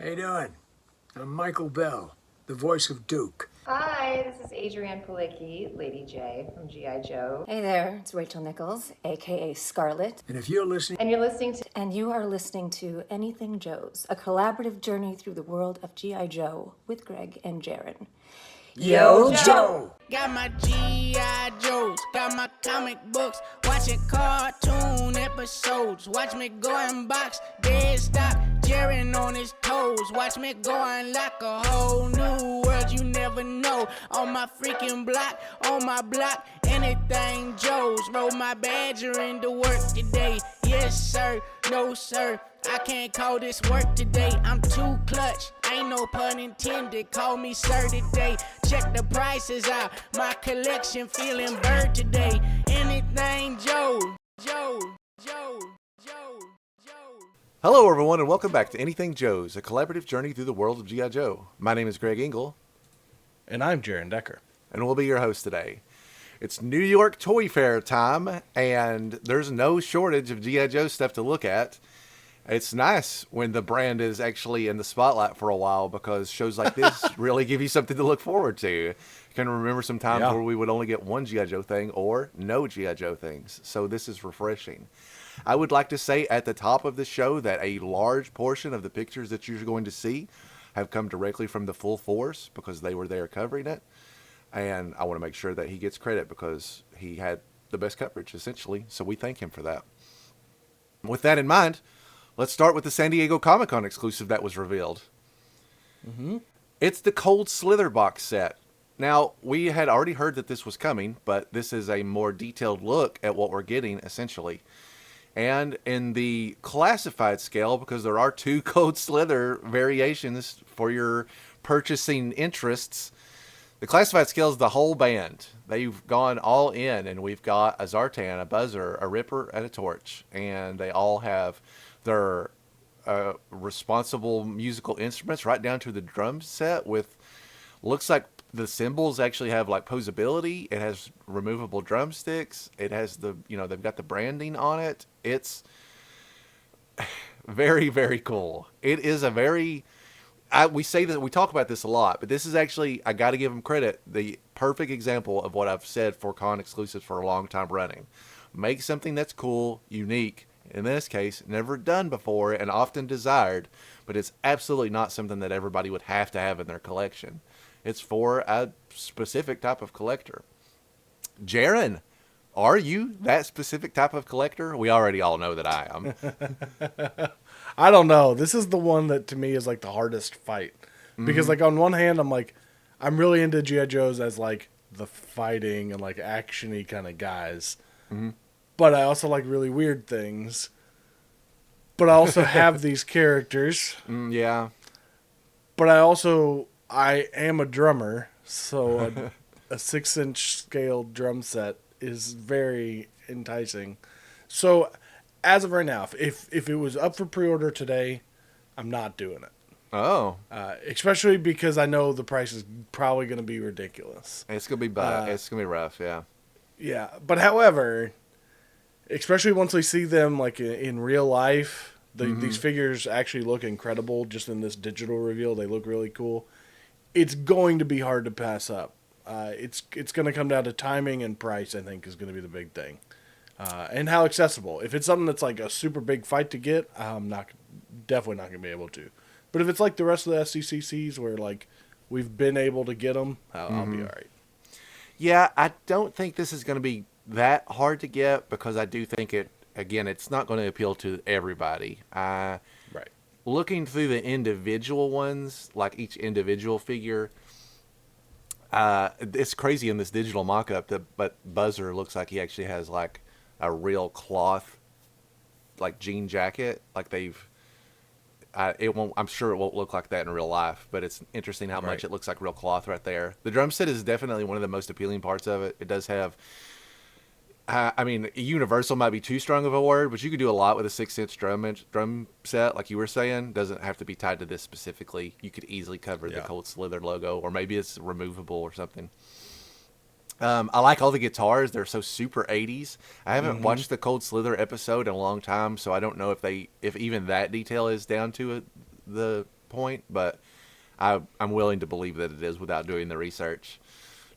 How you doing? I'm Michael Bell, the voice of Duke. Hi, this is Adrienne Palicki, Lady J from G.I. Joe. Hey there, it's Rachel Nichols, aka Scarlet. And if you're listening, And you're listening to And you are listening to Anything Joe's, a collaborative journey through the world of G.I. Joe with Greg and Jaren. Yo Joe! Got my G.I. Joes, got my comic books, watching cartoon episodes. Watch me go and box, dead stop, Jaren on his toes. Watch me go and lock a whole new world you never know. On my freaking block, on my block, anything Joe's. Roll my badger into work today. Yes, sir, no, sir. I can't call this work today. I'm too clutch. Ain't no pun intended. Call me sir today. Check the prices out. My collection feeling bird today. Anything Joe. Joe. Joe. Joe. Joe. Hello, everyone, and welcome back to Anything Joe's, a collaborative journey through the world of G.I. Joe. My name is Greg Engel, And I'm Jaren Decker. and we'll be your host today. It's New York Toy Fair time, and there's no shortage of G.I. Joe stuff to look at. It's nice when the brand is actually in the spotlight for a while because shows like this really give you something to look forward to. You can remember some times where we would only get one G.I. Joe thing or no G.I. Joe things. So this is refreshing. I would like to say at the top of the show that a large portion of the pictures that you're going to see have come directly from the Full Force because they were there covering it. And I want to make sure that he gets credit because he had the best coverage, essentially. So we thank him for that. With that in mind, let's start with the San Diego Comic-Con exclusive that was revealed. It's the Cold Slither Box Set. Now, we had already heard that this was coming, but this is a more detailed look at what we're getting, essentially. And in the classified scale, because there are two Cold Slither variations for your purchasing interests, the classified scale is the whole band. They've gone all in, and we've got a Zartan, a Buzzer, a Ripper, and a Torch. And they all have their responsible musical instruments right down to the drum set with, looks like the cymbals actually have like posability. It has removable drumsticks. It has the, they've got the branding on it. It's very, very cool. It is a very... we say that we talk about this a lot, but this is actually, I got to give them credit, the perfect example of what I've said for con exclusives for a long time running. Make something that's cool, unique, in this case, never done before and often desired, but it's absolutely not something that everybody would have to have in their collection. It's for a specific type of collector. Jaren, are you that specific type of collector? We already all know that I am. I don't know. This is the one that to me is like the hardest fight. Because like on one hand, I'm really into G.I. Joes as like the fighting and like action-y kind of guys. But I also like really weird things. But I also have these characters. Yeah. But I am a drummer. So a 6-inch scale drum set is very enticing. So as of right now, if it was up for pre-order today, I'm not doing it. Oh. Especially because I know the price is probably going to be ridiculous. It's gonna be it's gonna be rough, yeah. Yeah, but however, especially once we see them like in real life, these figures actually look incredible. Just in this digital reveal, they look really cool. It's going to be hard to pass up. It's going to come down to timing and price. I think is going to be the big thing, and how accessible. If it's something that's like a super big fight to get, I'm definitely not going to be able to. But if it's like the rest of the SDCCs where like we've been able to get them, I'll be all right. Yeah, I don't think this is going to be that hard to get because I do think it's not going to appeal to everybody. Right. Looking through the individual ones, like each individual figure, it's crazy in this digital mock-up, but Buzzer looks like he actually has like a real cloth, like jean jacket. Like I'm sure it won't look like that in real life, but it's interesting how much it looks like real cloth right there. The drum set is definitely one of the most appealing parts of it. It does have, universal might be too strong of a word, but you could do a lot with a 6-inch drum set, like you were saying. Doesn't have to be tied to this specifically. You could easily cover the Cold Slither logo, or maybe it's removable or something. I like all the guitars. They're so super 80s. I haven't watched the Cold Slither episode in a long time, so I don't know if even that detail is down to the point, but I'm willing to believe that it is without doing the research.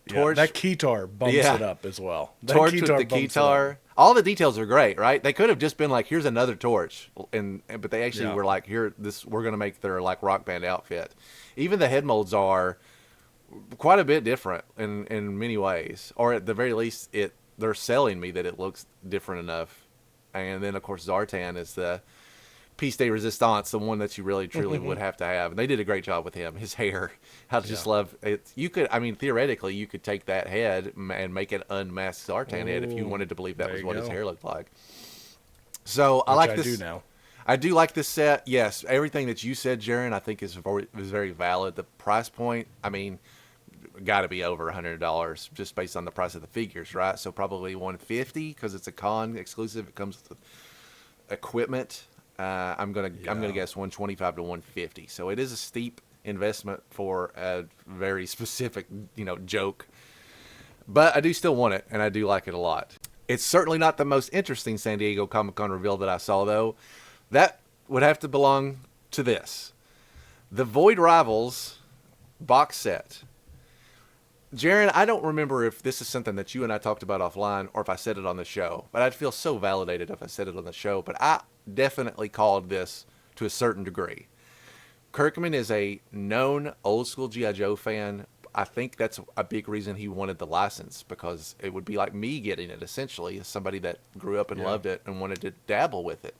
Yeah, that keytar bumps it up as well. That Torch with the bumps it up. keytar. All the details are great, right? They could have just been like, "Here's another torch," but they actually were like, "Here, we're gonna make their like rock band outfit." Even the head molds are quite a bit different in many ways, or at the very least, they're selling me that it looks different enough. And then of course Zartan is the piece de resistance, the one that you really truly would have to have. And they did a great job with him. His hair, I just love it. You could, I mean, theoretically, you could take that head and make an unmasked Zartan head if you wanted to believe that was what his hair looked like. So I like this. I do now. I do like this set. Yes, everything that you said, Jaren, I think is very valid. The price point, I mean, got to be over $100 just based on the price of the figures, right? So probably $150 because it's a con exclusive. It comes with equipment. I'm gonna guess $125 to $150. So it is a steep investment for a very specific, joke. But I do still want it, and I do like it a lot. It's certainly not the most interesting San Diego Comic-Con reveal that I saw, though. That would have to belong to this. The Void Rivals box set. Jaren, I don't remember if this is something that you and I talked about offline or if I said it on the show, but I'd feel so validated if I said it on the show. But I definitely called this to a certain degree. Kirkman is a known old school G.I. Joe fan. I think that's a big reason he wanted the license, because it would be like me getting it, essentially, as somebody that grew up and loved it and wanted to dabble with it.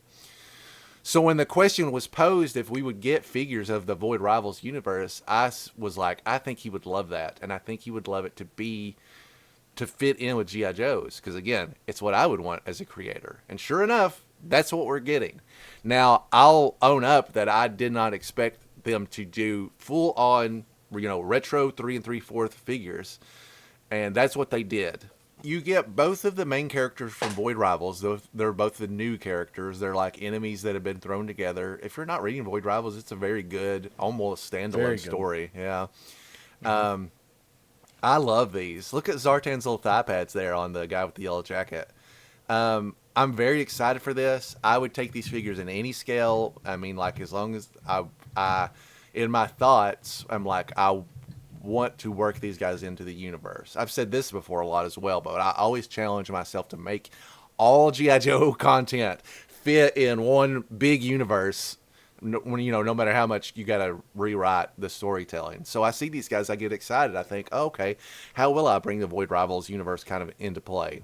So when the question was posed if we would get figures of the Void Rivals universe, I was like, I think he would love that. And I think he would love it to fit in with G.I. Joe's. Because again, it's what I would want as a creator. And sure enough, that's what we're getting. Now, I'll own up that I did not expect them to do full on, retro 3 3/4 figures. And that's what they did. You get both of the main characters from Void Rivals. They're both the new characters. They're like enemies that have been thrown together. If you're not reading Void Rivals, it's a very good, almost standalone story. Yeah. I love these. Look at Zartan's little thigh pads there on the guy with the yellow jacket. I'm very excited for this. I would take these figures in any scale. I mean, like, as long as I in my thoughts, I'm like, I want to work these guys into the universe. I've said this before a lot as well, but I always challenge myself to make all G.I. Joe content fit in one big universe, no matter how much you got to rewrite the storytelling. So I see these guys, I get excited. I think, okay, how will I bring the Void Rivals universe kind of into play?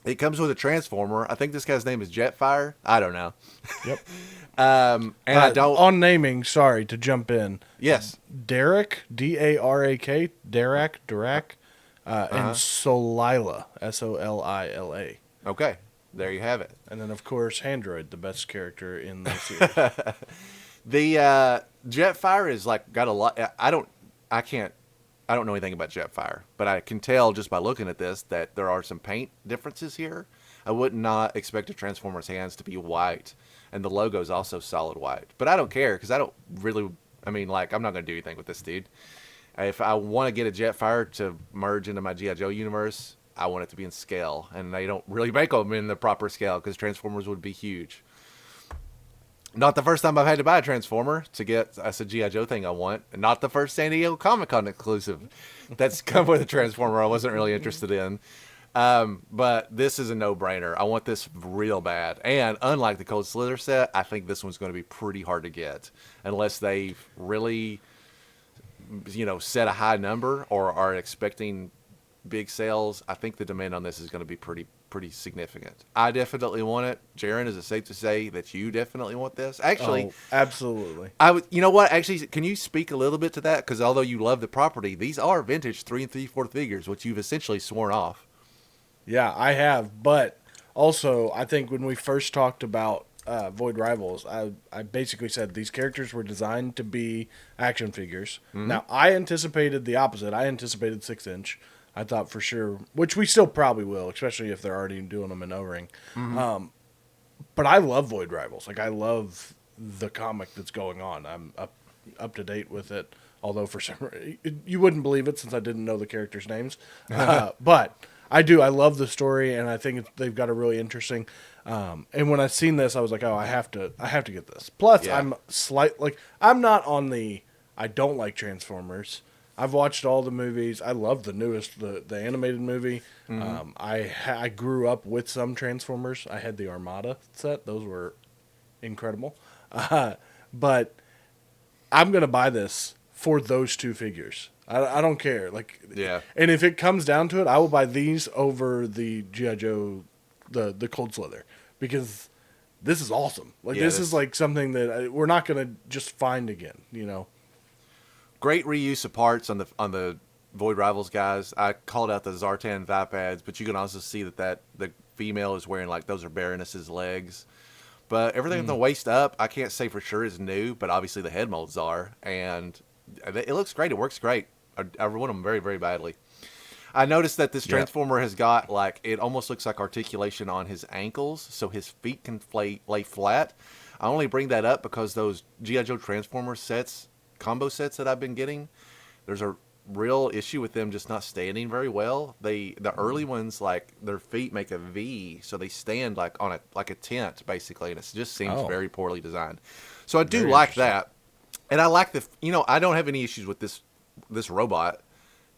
It comes with a Transformer. I think this guy's name is Jetfire. I don't know. Yep. And I don't... On naming, sorry to jump in. Yes. Derek, D-A-R-A-K, Derek, and Solila, S-O-L-I-L-A. Okay. There you have it. And then, of course, Handroid, the best character in the series. The Jetfire is like got a lot... I don't know anything about Jetfire, but I can tell just by looking at this that there are some paint differences here. I would not expect a Transformer's hands to be white, and the logo is also solid white. But I don't care, because I don't really... I'm not going to do anything with this dude. If I want to get a Jetfire to merge into my G.I. Joe universe, I want it to be in scale, and they don't really make them in the proper scale, because Transformers would be huge. Not the first time I've had to buy a Transformer to get a G.I. Joe thing I want. Not the first San Diego Comic-Con exclusive that's come with a Transformer I wasn't really interested in. But this is a no-brainer. I want this real bad. And unlike the Cold Slither set, I think this one's going to be pretty hard to get. Unless they really, set a high number or are expecting big sales. I think the demand on this is going to be pretty significant. I definitely want it. Jaren, is it safe to say that you definitely want this? Actually, absolutely. You know what? Actually, can you speak a little bit to that? Because although you love the property, these are vintage 3 3/4 figures, which you've essentially sworn off. Yeah, I have. But also, I think when we first talked about Void Rivals, I basically said these characters were designed to be action figures. Mm-hmm. Now, I anticipated the opposite. I anticipated 6-inch. I thought for sure, which we still probably will, especially if they're already doing them in O-ring. Mm-hmm. But I love Void Rivals. Like, I love the comic that's going on. I'm up to date with it, although for some reason, you wouldn't believe it since I didn't know the characters' names. But I do. I love the story, and I think they've got a really interesting... And when I seen this, I was like, oh, I have to get this. Plus, Yeah. I'm not on the I don't like Transformers. I've watched all the movies. I love the newest, the animated movie. I grew up with some Transformers. I had the Armada set; those were incredible. But I'm gonna buy this for those two figures. I don't care. Yeah. And if it comes down to it, I will buy these over the G.I. Joe, the Cold Slither, because this is awesome. This is like something that we're not gonna just find again. Great reuse of parts on the Void Rivals guys. I called out the Zartan thigh pads, but you can also see that the female is wearing those are Baroness's legs. But everything from the waist up, I can't say for sure is new, but obviously the head molds are, and it looks great. It works great. I want them very, very badly. I noticed that this Transformer has got it almost looks like articulation on his ankles, so his feet can lay flat. I only bring that up because those G.I. Joe Transformer sets, combo sets that I've been getting, there's a real issue with them just not standing very well. The early ones, their feet make a V, so they stand on a tent basically, and it just seems very poorly designed. So I do like that, and I like I don't have any issues with this robot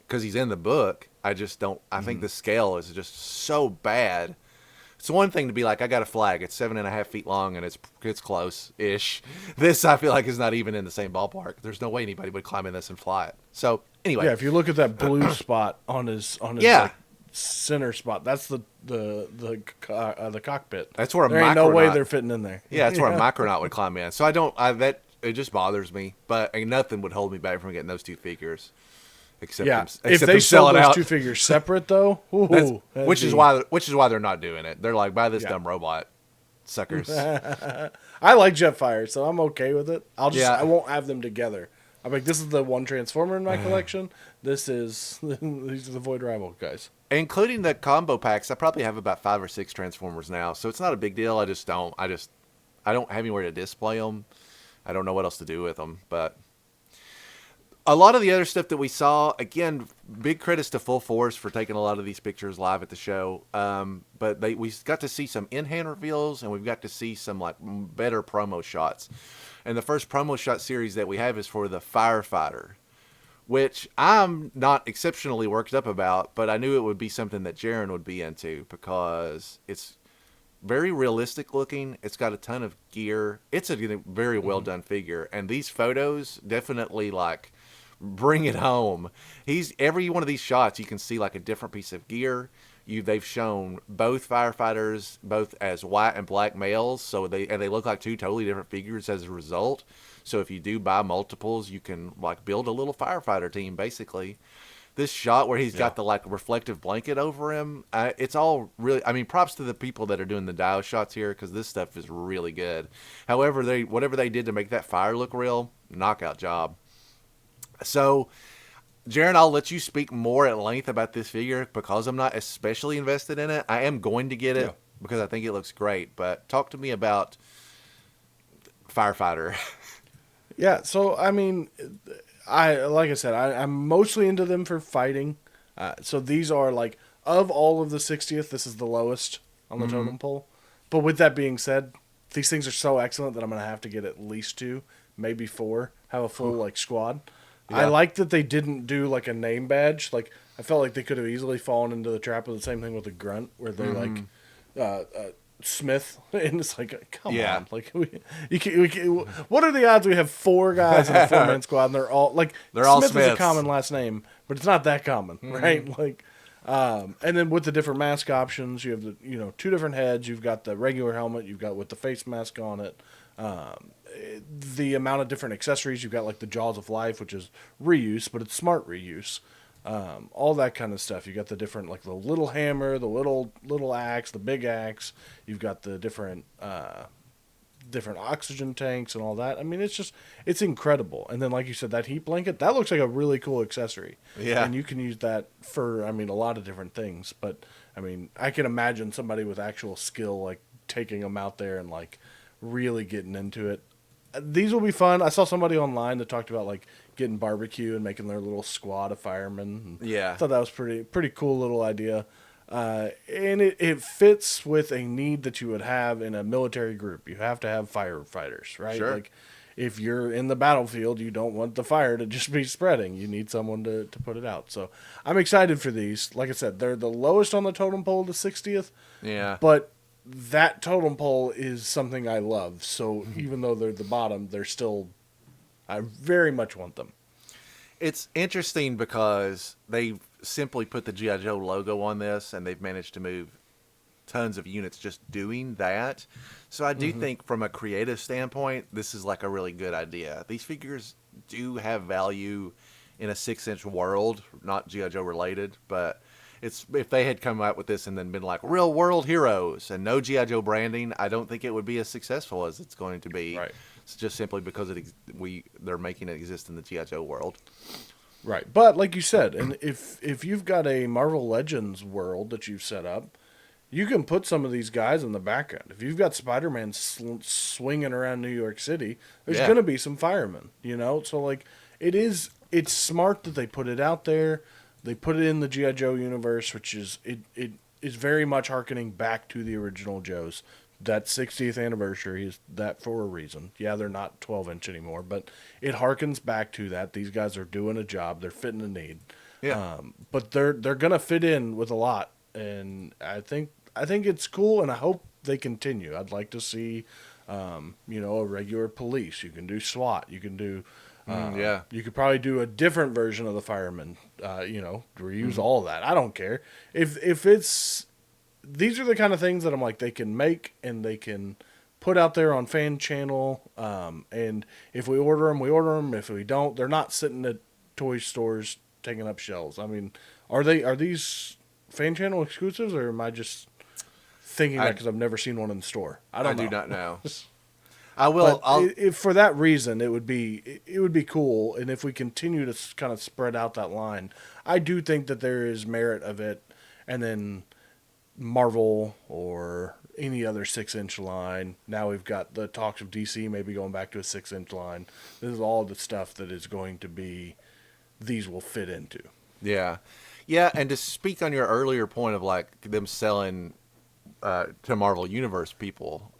because he's in the book. I just don't. I think the scale is just so bad. It's one thing to be like, I got a flag. It's 7.5 feet long and it's close-ish. This I feel like is not even in the same ballpark. There's no way anybody would climb in this and fly it. So anyway, Yeah, if you look at that blue spot on his center spot, that's the cockpit. That's where there ain't no way they're fitting in there. Yeah, that's where a Micronaut would climb in. So it just bothers me. But nothing would hold me back from getting those two figures. Except if they sell those two figures separate, though, which is why they're not doing it. They're like, buy this dumb robot, suckers. I like Jetfire, so I'm okay with it. I won't have them together. I'm like, this is the one Transformer in my collection. These are the Void Rival guys, including the combo packs. I probably have about 5 or 6 Transformers now, so it's not a big deal. I don't have anywhere to display them. I don't know what else to do with them, but. A lot of the other stuff that we saw, again, big credits to Full Force for taking a lot of these pictures live at the show. But we got to see some in-hand reveals, and we've got to see some better promo shots. And the first promo shot series that we have is for the Firefighter, which I'm not exceptionally worked up about, but I knew it would be something that Jaren would be into because it's very realistic looking. It's got a ton of gear. It's a very well done figure, and these photos definitely bring it home. Every one of these shots, you can see a different piece of gear. They've shown both Firefighters, both as white and black males, so they look like two totally different figures as a result. So if you do buy multiples, you can build a little Firefighter team basically. This shot where he's got the reflective blanket over him, it's all really. I mean, props to the people that are doing the dial shots here because this stuff is really good. However, whatever they did to make that fire look real, knockout job. So, Jaren, I'll let you speak more at length about this figure because I'm not especially invested in it. I am going to get it because I think it looks great. But talk to me about Firefighter. Yeah, so I mean, I'm mostly into them for fighting. So these are of all of the 60th, this is the lowest on the totem pole. But with that being said, these things are so excellent that I'm going to have to get at least 2, maybe 4, have a full squad. Yeah. I like that they didn't do a name badge. I felt like they could have easily fallen into the trap of the same thing with the Grunt, where they're Smith, and it's come on, what are the odds we have 4 guys in a 4-man squad and they're all Smith is a common last name, but it's not that common, right? And then with the different mask options, you have the 2 different heads. You've got the regular helmet. You've got with the face mask on it. The amount of different accessories you've got, the Jaws of Life, which is reuse, but it's smart reuse. All that kind of stuff. You got the different the little hammer, the little axe, the big axe. You've got the different oxygen tanks and all that. I mean, it's incredible. And then, like you said, that heat blanket, that looks like a really cool accessory. Yeah. And you can use that for a lot of different things. But I mean, I can imagine somebody with actual skill taking them out there and really getting into it. These will be fun. I saw somebody online that talked about getting barbecue and making their little squad of firemen. Yeah, I thought that was pretty cool little idea. And it fits with a need that you would have in a military group. You have to have firefighters, right? Sure. Like, if you're in the battlefield, you don't want the fire to just be spreading. You need someone to put it out. So I'm excited for these. Like I said, they're the lowest on the totem pole, the 60th. Yeah. But that totem pole is something I love. So even though they're the bottom, they're still, I very much want them. It's interesting because they've simply put the G.I. Joe logo on this, and they've managed to move tons of units just doing that. So I do think from a creative standpoint, this is like a really good idea. These figures do have value in a 6-inch world, not G.I. Joe related, but it's if they had come out with this and then been like real world heroes and no G.I. Joe branding, I don't think it would be as successful as it's going to be. Right. It's just simply because they're making it exist in the G.I. Joe world. Right. But like you said, and if you've got a Marvel Legends world that you've set up, you can put some of these guys in the background. If you've got Spider-Man swinging around New York City, there's going to be some firemen, you know? So, like, it's smart that they put it out there. They put it in the G.I. Joe universe, which is, it is very much hearkening back to the original Joes. That 60th anniversary is that for a reason. Yeah, they're not 12-inch anymore, but it harkens back to that. These guys are doing a job. They're fitting a need. Yeah. But they're going to fit in with a lot. And I think it's cool, and I hope they continue. I'd like to see, a regular police. You can do SWAT. You can do, you could probably do a different version of the firemen. Reuse all of that. I don't care if it's. These are the kind of things that I'm like they can make and they can put out there on fan channel. And if we order them, we order them. If we don't, they're not sitting at toy stores taking up shelves. I mean, are these fan channel exclusives, or am I just thinking that because I've never seen one in the store? I do not know. I will. If for that reason, it would be cool. And if we continue to kind of spread out that line, I do think that there is merit of it. And then Marvel or any other 6-inch line. Now we've got the talks of DC maybe going back to a 6-inch line. This is all the stuff that is going to be. These will fit into. Yeah. Yeah, and to speak on your earlier point of like them selling to Marvel Universe people,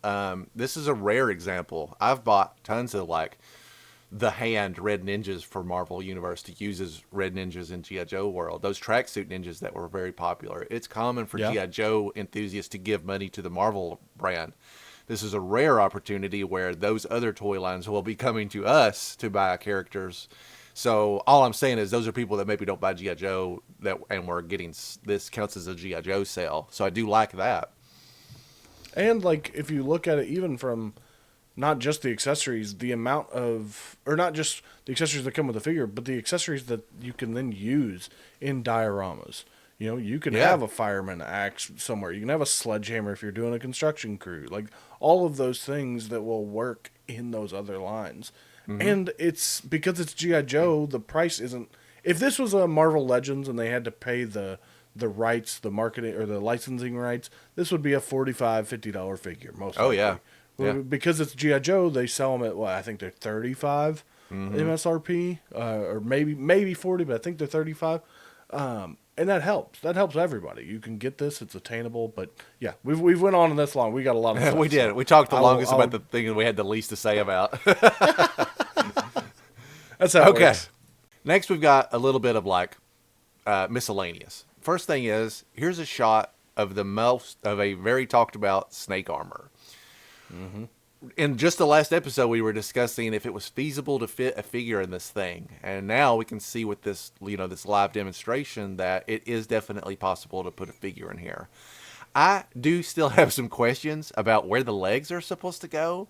this is a rare example. I've bought tons of like the hand Red Ninjas for Marvel Universe to use as Red Ninjas in G.I. Joe world. Those tracksuit ninjas that were very popular. It's common for G.I. Joe enthusiasts to give money to the Marvel brand. This is a rare opportunity where those other toy lines will be coming to us to buy characters. So all I'm saying is those are people that maybe don't buy G.I. Joe and we're getting this counts as a G.I. Joe sale. So I do like that. And like if you look at it even from not just the accessories, the amount of, or not just the accessories that come with the figure, but the accessories that you can then use in dioramas. You know, you can have a fireman axe somewhere. You can have a sledgehammer if you're doing a construction crew. Like all of those things that will work in those other lines. And it's because it's G.I. Joe, the price isn't. If this was a Marvel Legends and they had to pay the rights, the marketing or the licensing rights, this would be a $45, $50 figure most likely. Yeah. Because it's G.I. Joe, they sell them at I think they're $35 MSRP, or maybe 40, but I think they're 35. And that helps. That helps everybody. You can get this; it's attainable. But yeah, we've went on this long. We got a lot of stuff. We did. We talked the longest about the thing that we had the least to say about. That's how it works. Next, we've got a little bit of like miscellaneous. First thing is, here's a shot of a very talked about snake armor. In just the last episode, we were discussing if it was feasible to fit a figure in this thing, and now we can see with this, this live demonstration that it is definitely possible to put a figure in here. I do still have some questions about where the legs are supposed to go,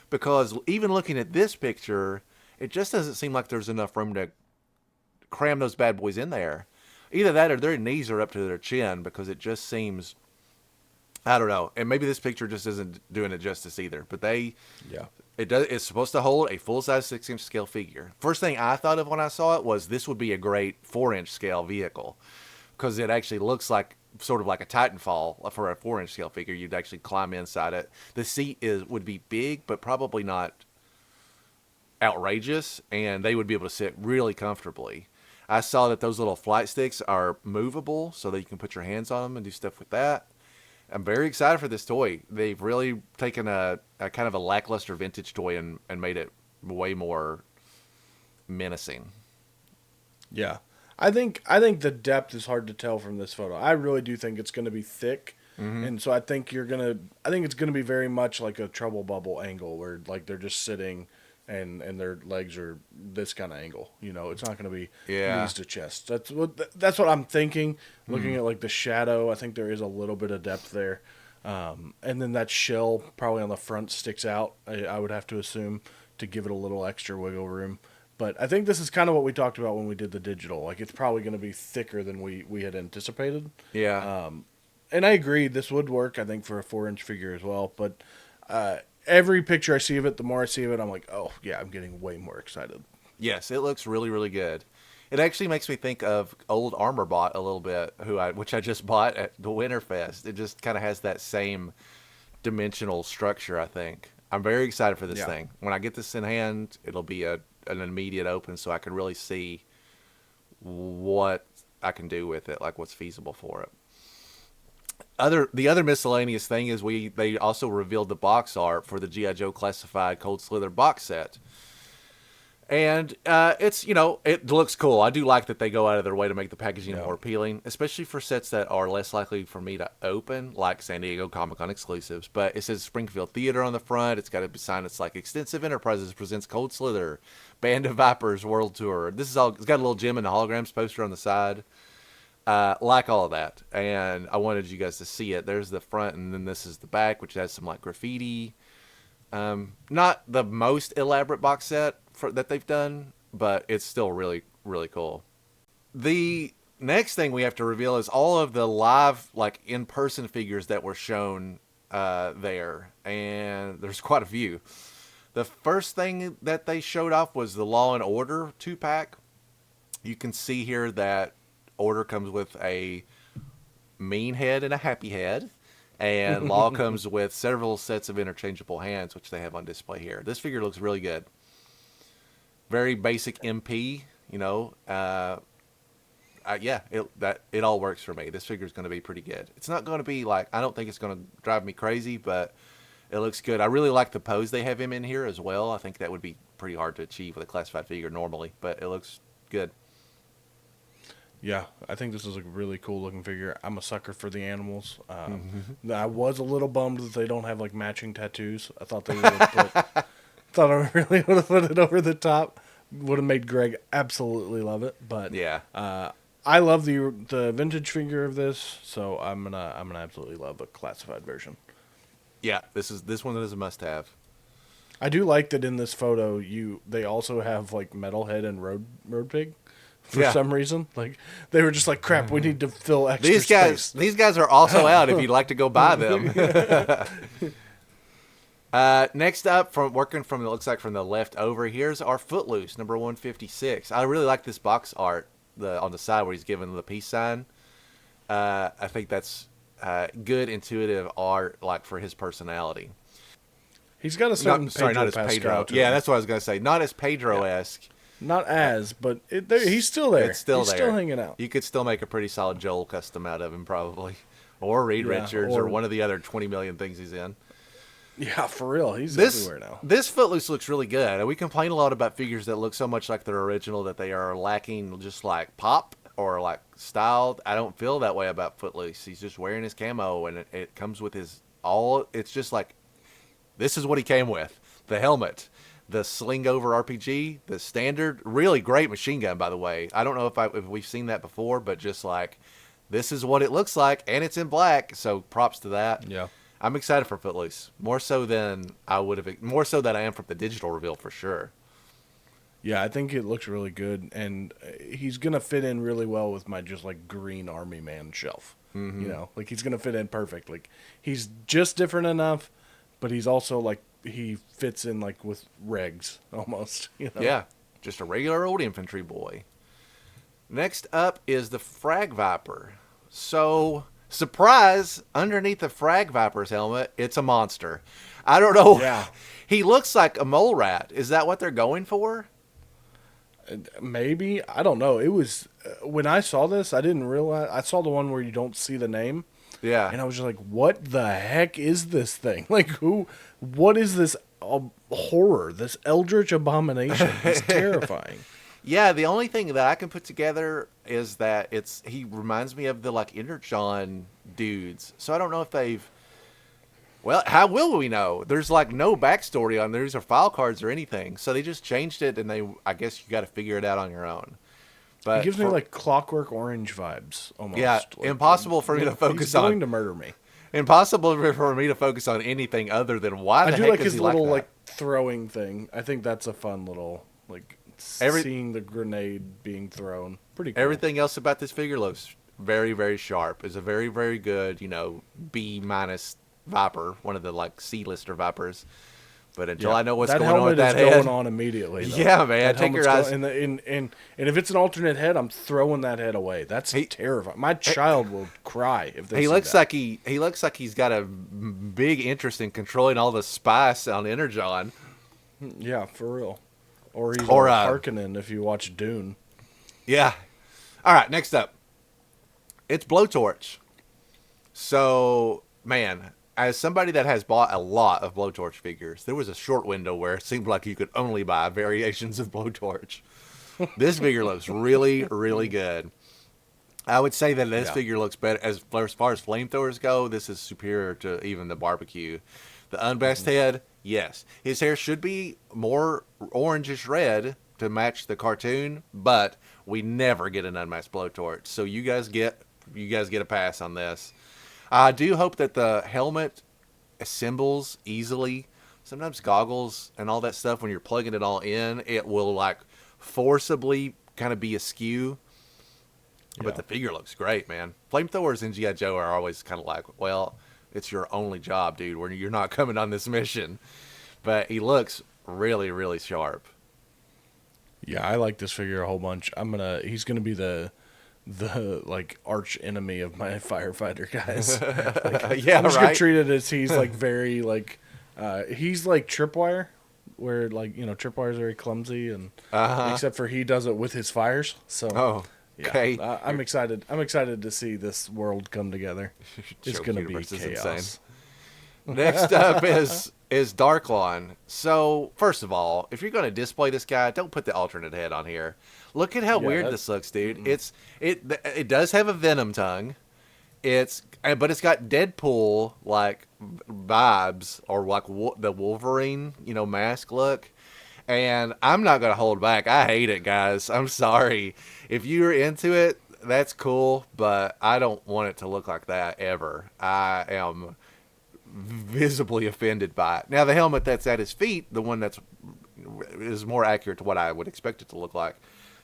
because even looking at this picture, it just doesn't seem like there's enough room to cram those bad boys in there. Either that or their knees are up to their chin, because it just seems, I don't know. And maybe this picture just isn't doing it justice either. But it's supposed to hold a full-size 6-inch scale figure. First thing I thought of when I saw it was this would be a great 4-inch scale vehicle, because it actually looks like sort of like a Titanfall for a 4-inch scale figure. You'd actually climb inside it. The seat would be big, but probably not outrageous, and they would be able to sit really comfortably. I saw that those little flight sticks are movable so that you can put your hands on them and do stuff with that. I'm very excited for this toy. They've really taken a kind of a lackluster vintage toy and made it way more menacing. Yeah. I think the depth is hard to tell from this photo. I really do think it's going to be thick. And so I think it's going to be very much like a Trouble Bubble angle where like they're just sitting and their legs are this kind of angle. You know, it's not going to be knees to chest. That's what I'm thinking. Looking at like the shadow, I think there is a little bit of depth there. And then that shell probably on the front sticks out, I would have to assume, to give it a little extra wiggle room. But I think this is kind of what we talked about when we did the digital. Like, it's probably going to be thicker than we had anticipated. Yeah. And I agree, this would work, I think, for a 4-inch figure as well. But every picture I see of it, the more I see of it, I'm like, oh, yeah, I'm getting way more excited. Yes, it looks really, really good. It actually makes me think of old Armor Bot a little bit, which I just bought at the Winterfest. It just kind of has that same dimensional structure, I think. I'm very excited for this thing. When I get this in hand, it'll be an immediate open, so I can really see what I can do with it, like what's feasible for it. The other miscellaneous thing is they also revealed the box art for the G.I. Joe Classified Cold Slither Box Set. And it's, it looks cool. I do like that they go out of their way to make the packaging more appealing, especially for sets that are less likely for me to open, like San Diego Comic-Con exclusives. But it says Springfield Theater on the front. It's got a sign that's like Extensive Enterprises presents Cold Slither, Band of Vipers World Tour. It's got a little Jim and the Holograms poster on the side. Like all of that. And I wanted you guys to see it. There's the front, and then this is the back, which has some like graffiti. Not the most elaborate box set that they've done, but it's still really, really cool. The next thing we have to reveal is all of the live, like, in-person figures that were shown there, and there's quite a few. The first thing that they showed off was the Law and Order 2-pack. You can see here that Order comes with a mean head and a happy head. And Law comes with several sets of interchangeable hands, which they have on display here. This figure looks really good. Very basic MP, it all works for me. This figure is going to be pretty good. It's not going to be like, I don't think it's going to drive me crazy, but it looks good. I really like the pose they have him in here as well. I think that would be pretty hard to achieve with a classified figure normally, but it looks good. Yeah, I think this is a really cool looking figure. I'm a sucker for the animals. I was a little bummed that they don't have like matching tattoos. I thought they would have thought I really would have put it over the top. Would have made Greg absolutely love it. But yeah, I love the vintage figure of this, so I'm gonna absolutely love a classified version. Yeah, this one is a must have. I do like that in this photo they also have like Metalhead and Road Pig. For some reason, like they were just like, crap, we need to fill extra space. These guys are also out if you'd like to go buy them. Next up, working from it looks like from the left over, here's our Footloose number 156. I really like this box art on the side where he's giving the peace sign. I think that's good, intuitive art, like for his personality. He's got a certain not as Pedro. Yeah, that's what I was gonna say. Not as Pedro-esque. Not but he's still there. It's still he's there. Still hanging out. You could still make a pretty solid Joel custom out of him, probably. Or Reed Richards, or one of the other 20 million things he's in. Yeah, for real. He's everywhere now. This Footloose looks really good. We complain a lot about figures that look so much like their original that they are lacking just like pop or like styled. I don't feel that way about Footloose. He's just wearing his camo, and it comes with it's just like, this is what he came with. The helmet. The Sling Over RPG, the standard, really great machine gun, by the way. I don't know if we've seen that before, but just like, this is what it looks like, and it's in black, so props to that. Yeah. I'm excited for Footloose, more so than I am from the digital reveal for sure. Yeah, I think it looks really good, and he's gonna fit in really well with my just like green Army Man shelf. Like he's gonna fit in perfect. Like he's just different enough, but he's also like, he fits in like with regs almost. Yeah, just a regular old infantry boy. Next up is the Frag Viper. So, surprise, underneath the Frag Viper's helmet, it's a monster. I don't know. Yeah. He looks like a mole rat. Is that what they're going for? Maybe, I don't know. It was when I saw this, I didn't realize. I saw the one where you don't see the name, Yeah. and I was just like, "What the heck is this thing? Like, who? What is this horror? This eldritch abomination? It's terrifying." Yeah, the only thing that I can put together is that he reminds me of the like Energon dudes. So I don't know if they've. Well, how will we know? There's like no backstory on these or file cards or anything. So they just changed it, and I guess you got to figure it out on your own. But It gives me like Clockwork Orange vibes almost. Yeah, Like, impossible for me to focus he's on. going to murder me. Impossible for me to focus on anything other than why the I do heck like is his he little like like that? throwing thing. I think that's a fun little like seeing the grenade being thrown. Pretty cool. Everything else about this figure looks very, very sharp. Is a very, very good, B- Viper, one of the like C-lister Vipers. But until I know what's going on with that helmet is head, going on immediately. Though. Yeah, man, That take your helmet's eyes. and if it's an alternate head, I'm throwing that head away. That's terrifying. My child will cry if they. he see looks that. like he looks like he's got a big interest in controlling all the spice on Energon. Yeah, for real. Or he's Or, Harkonnen if you watch Dune. Yeah. All right, next up. It's Blowtorch. So, man, as somebody that has bought a lot of Blowtorch figures, there was a short window where it seemed like you could only buy variations of Blowtorch. This figure looks really, really good. I would say that this figure looks better. As far as flamethrowers go, this is superior to even the barbecue. The unbest head, yes. His hair should be more orangish red to match the cartoon, but we never get an unmasked Blowtorch. So you guys get a pass on this. I do hope that the helmet assembles easily. Sometimes goggles and all that stuff, when you're plugging it all in, it will like forcibly kind of be askew. But the figure looks great, man. Flamethrowers in G.I. Joe are always kind of like, well, it's your only job, dude, where you're not coming on this mission. But he looks really, really sharp. Yeah, I like this figure a whole bunch. He's gonna be the like arch enemy of my firefighter guys. Yeah, I'm just gonna right. treat it as he's like very like he's like Tripwire, where like Tripwire's very clumsy and except for he does it with his fires. So Oh, okay. yeah, I'm excited. I'm excited to see this world come together. It's Joke gonna be universe is chaos. insane. Next up is Darklon. So, first of all, if you're going to display this guy, don't put the alternate head on here. Look at how weird this looks, dude. It does have a venom tongue. But it's got Deadpool like vibes, or like the Wolverine, mask look. And I'm not going to hold back. I hate it, guys. I'm sorry. If you're into it, that's cool, but I don't want it to look like that ever. I am visibly offended by it. Now, the helmet that's at his feet, the one is more accurate to what I would expect it to look like,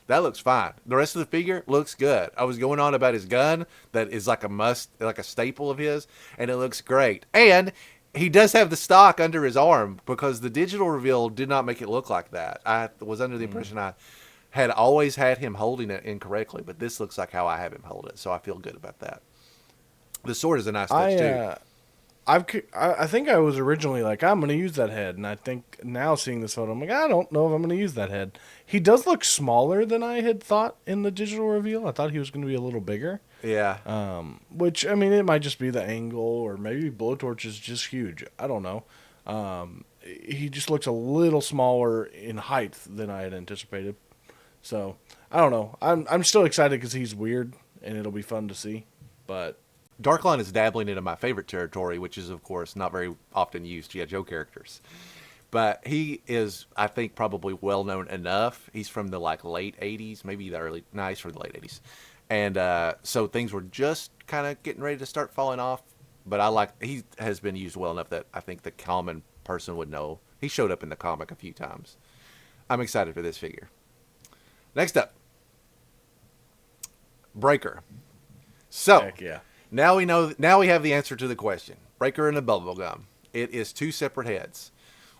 that looks fine. The rest of the figure looks good. I was going on about his gun that is like a staple of his, and it looks great. And he does have the stock under his arm, because the digital reveal did not make it look like that. I was under the impression I had always had him holding it incorrectly, but this looks like how I have him hold it, so I feel good about that. The sword is a nice touch too. I think I was originally like, I'm going to use that head. And I think now seeing this photo, I'm like, I don't know if I'm going to use that head. He does look smaller than I had thought in the digital reveal. I thought he was going to be a little bigger. Yeah. Which, I mean, it might just be the angle, or maybe Blowtorch is just huge. I don't know. He just looks a little smaller in height than I had anticipated. So, I don't know. I'm still excited because he's weird, and it'll be fun to see. But Darklon is dabbling into my favorite territory, which is, of course, not very often used G.I. Joe characters. But he is, I think, probably well-known enough. He's from the, late 80s, maybe the early... No, he's from the late 80s. And so things were just kind of getting ready to start falling off. But he has been used well enough that I think the common person would know. He showed up in the comic a few times. I'm excited for this figure. Next up. Breaker. So... heck yeah. Now we know. Now we have the answer to the question. Breaker and a bubble gum. It is two separate heads.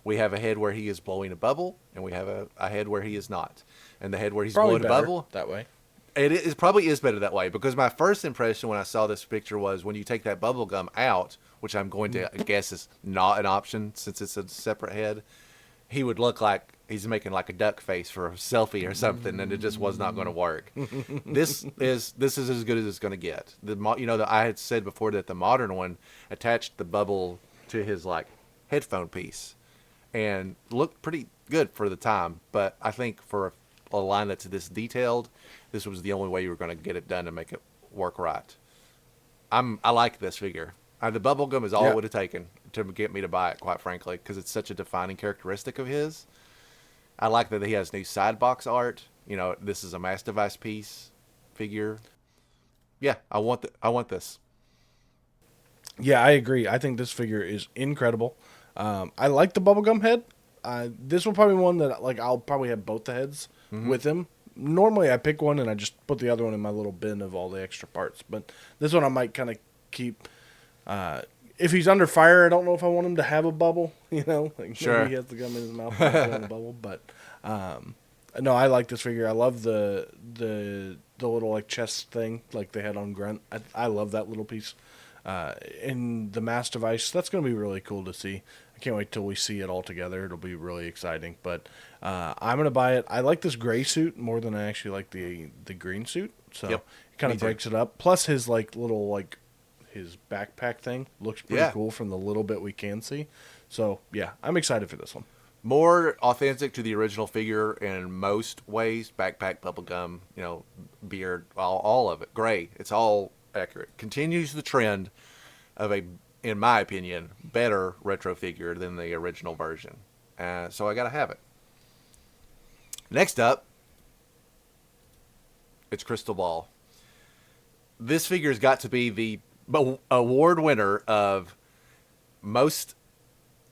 We have a head where he is blowing a bubble, and we have a head where he is not. And the head where he's Probably blowing a better bubble, that way. it probably is better that way, because my first impression when I saw this picture was when you take that bubble gum out, which I'm going to guess is not an option since it's a separate head, he would look like he's making like a duck face for a selfie or something, and it just was not going to work. This is as good as it's going to get. I had said before that the modern one attached the bubble to his like headphone piece, and looked pretty good for the time. But I think for a line that's this detailed, this was the only way you were going to get it done and make it work right. I like this figure. The bubble gum is all it would have taken to get me to buy it, quite frankly, because it's such a defining characteristic of his. I like that he has new side box art. This is a mass device piece figure. Yeah, I want this. Yeah, I agree. I think this figure is incredible. I like the bubblegum head. This will probably be one that I'll probably have both the heads with him. Normally I pick one and I just put the other one in my little bin of all the extra parts. But this one I might kind of keep. If he's under fire, I don't know if I want him to have a bubble. Sure. Maybe he has the gum in his mouth and a bubble. But no, I like this figure. I love the little like chest thing like they had on Grunt. I love that little piece. In the mass device, that's going to be really cool to see. I can't wait till we see it all together. It'll be really exciting. But I'm going to buy it. I like this gray suit more than I actually like the green suit. So it kind of breaks it up. Plus his his backpack thing looks pretty cool from the little bit we can see. So yeah, I'm excited for this one. More authentic to the original figure in most ways. Backpack, bubblegum, beard, all of it. Gray. It's all accurate. Continues the trend of in my opinion, better retro figure than the original version. So I got to have it. Next up, it's Crystal Ball. This figure's got to be the award winner of most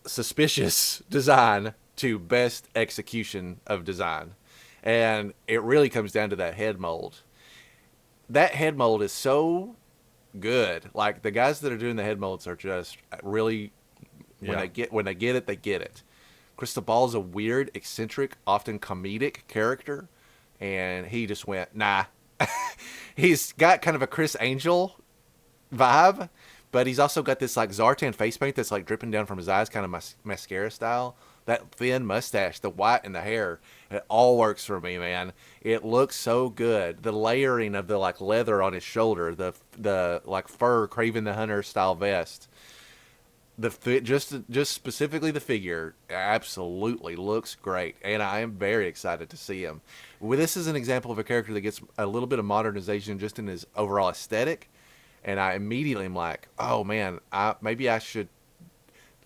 suspicious design to best execution of design. And it really comes down to that head mold. That head mold is so good. Like, the guys that are doing the head molds are just really, when they get it, they get it. Crystal Ball is a weird, eccentric, often comedic character, and he just went, nah. He's got kind of a Chris Angel vibe, but he's also got this like Zartan face paint that's like dripping down from his eyes, kind of mascara style. That thin mustache, the white and the hair, it all works for me, man. It looks so good. The layering of the like leather on his shoulder, the like fur Craven the Hunter style vest, just specifically the figure absolutely looks great, and I am very excited to see him. Well, this is an example of a character that gets a little bit of modernization just in his overall aesthetic, and I immediately am like, oh man, maybe I should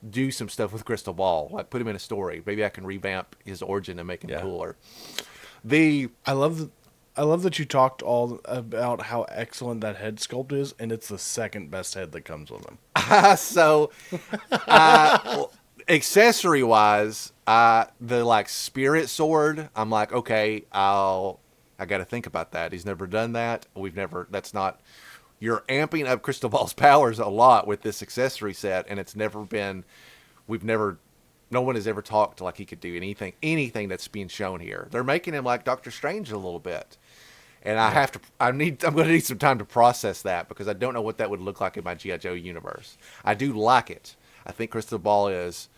do some stuff with Crystal Ball, like put him in a story. Maybe I can revamp his origin and make him cooler. I love that you talked all about how excellent that head sculpt is, and it's the second best head that comes with him. So, accessory wise, the like spirit sword, I'm like, okay, I got to think about that. He's never done that. That's not. You're amping up Crystal Ball's powers a lot with this accessory set, and it's never been. No one has ever talked like he could do anything that's being shown here. They're making him like Doctor Strange a little bit. And I'm going to need some time to process that, because I don't know what that would look like in my G.I. Joe universe. I do like it. I think Crystal Ball is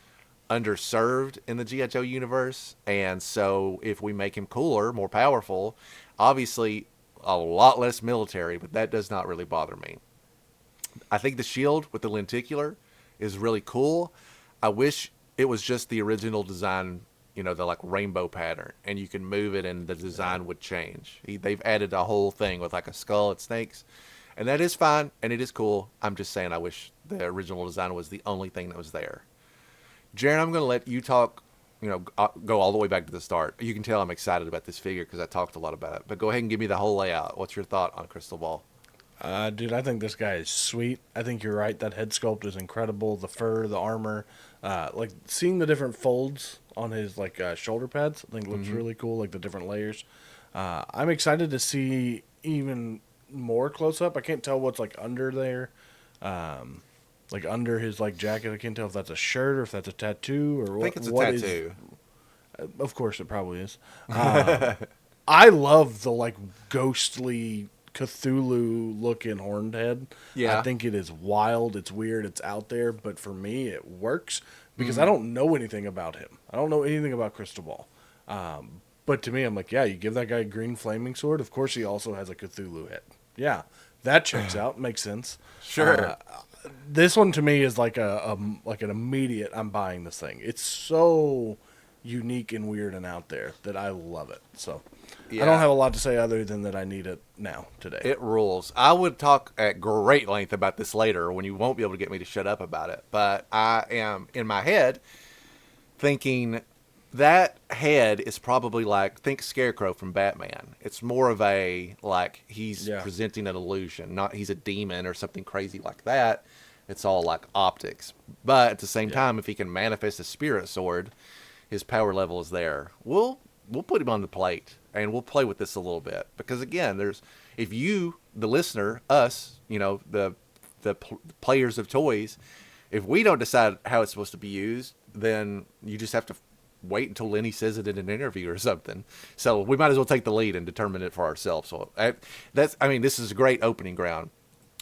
underserved in the G.I. Joe universe. And so if we make him cooler, more powerful, obviously a lot less military, but that does not really bother me. I think the shield with the lenticular is really cool. I wish it was just the original design, the like rainbow pattern, and you can move it and the design would change. They've added a whole thing with like a skull and snakes, and that is fine and it is cool. I'm just saying I wish the original design was the only thing that was there. Jaren, I'm going to let you talk, go all the way back to the start. You can tell I'm excited about this figure because I talked a lot about it, but go ahead and give me the whole layout. What's your thought on Crystal Ball? Dude, I think this guy is sweet. I think you're right. That head sculpt is incredible. The fur, the armor, like seeing the different folds on his like shoulder pads, I think looks really cool. Like the different layers. I'm excited to see even more close up. I can't tell what's like under there, like under his like jacket. I can't tell if that's a shirt or if that's a tattoo or what. I think it's a tattoo. Of course, it probably is. I love the like ghostly Cthulhu looking horned head. I think it is wild, it's weird, it's out there, but for me it works because I don't know anything about him. I don't know anything about Crystal Ball. But to me, I'm like, yeah, you give that guy a green flaming sword. Of course, he also has a Cthulhu head. Yeah, that checks out. Makes sense. Sure. This one to me is like like an immediate. I'm buying this thing. It's so unique and weird and out there that I love it. So I Yeah. don't have a lot to say other than that I need it now today. It rules. I would talk at great length about this later when you won't be able to get me to shut up about it. But I am in my head thinking that head is probably like, think Scarecrow from Batman. It's more of a, like, he's presenting an illusion, not he's a demon or something crazy like that. It's all like optics. But at the same time, if he can manifest a spirit sword, his power level is there. We'll put him on the plate and we'll play with this a little bit, because again, if you, the listener, us, the players of toys, if we don't decide how it's supposed to be used, then you just have to wait until Lenny says it in an interview or something. So we might as well take the lead and determine it for ourselves. So this is a great opening ground.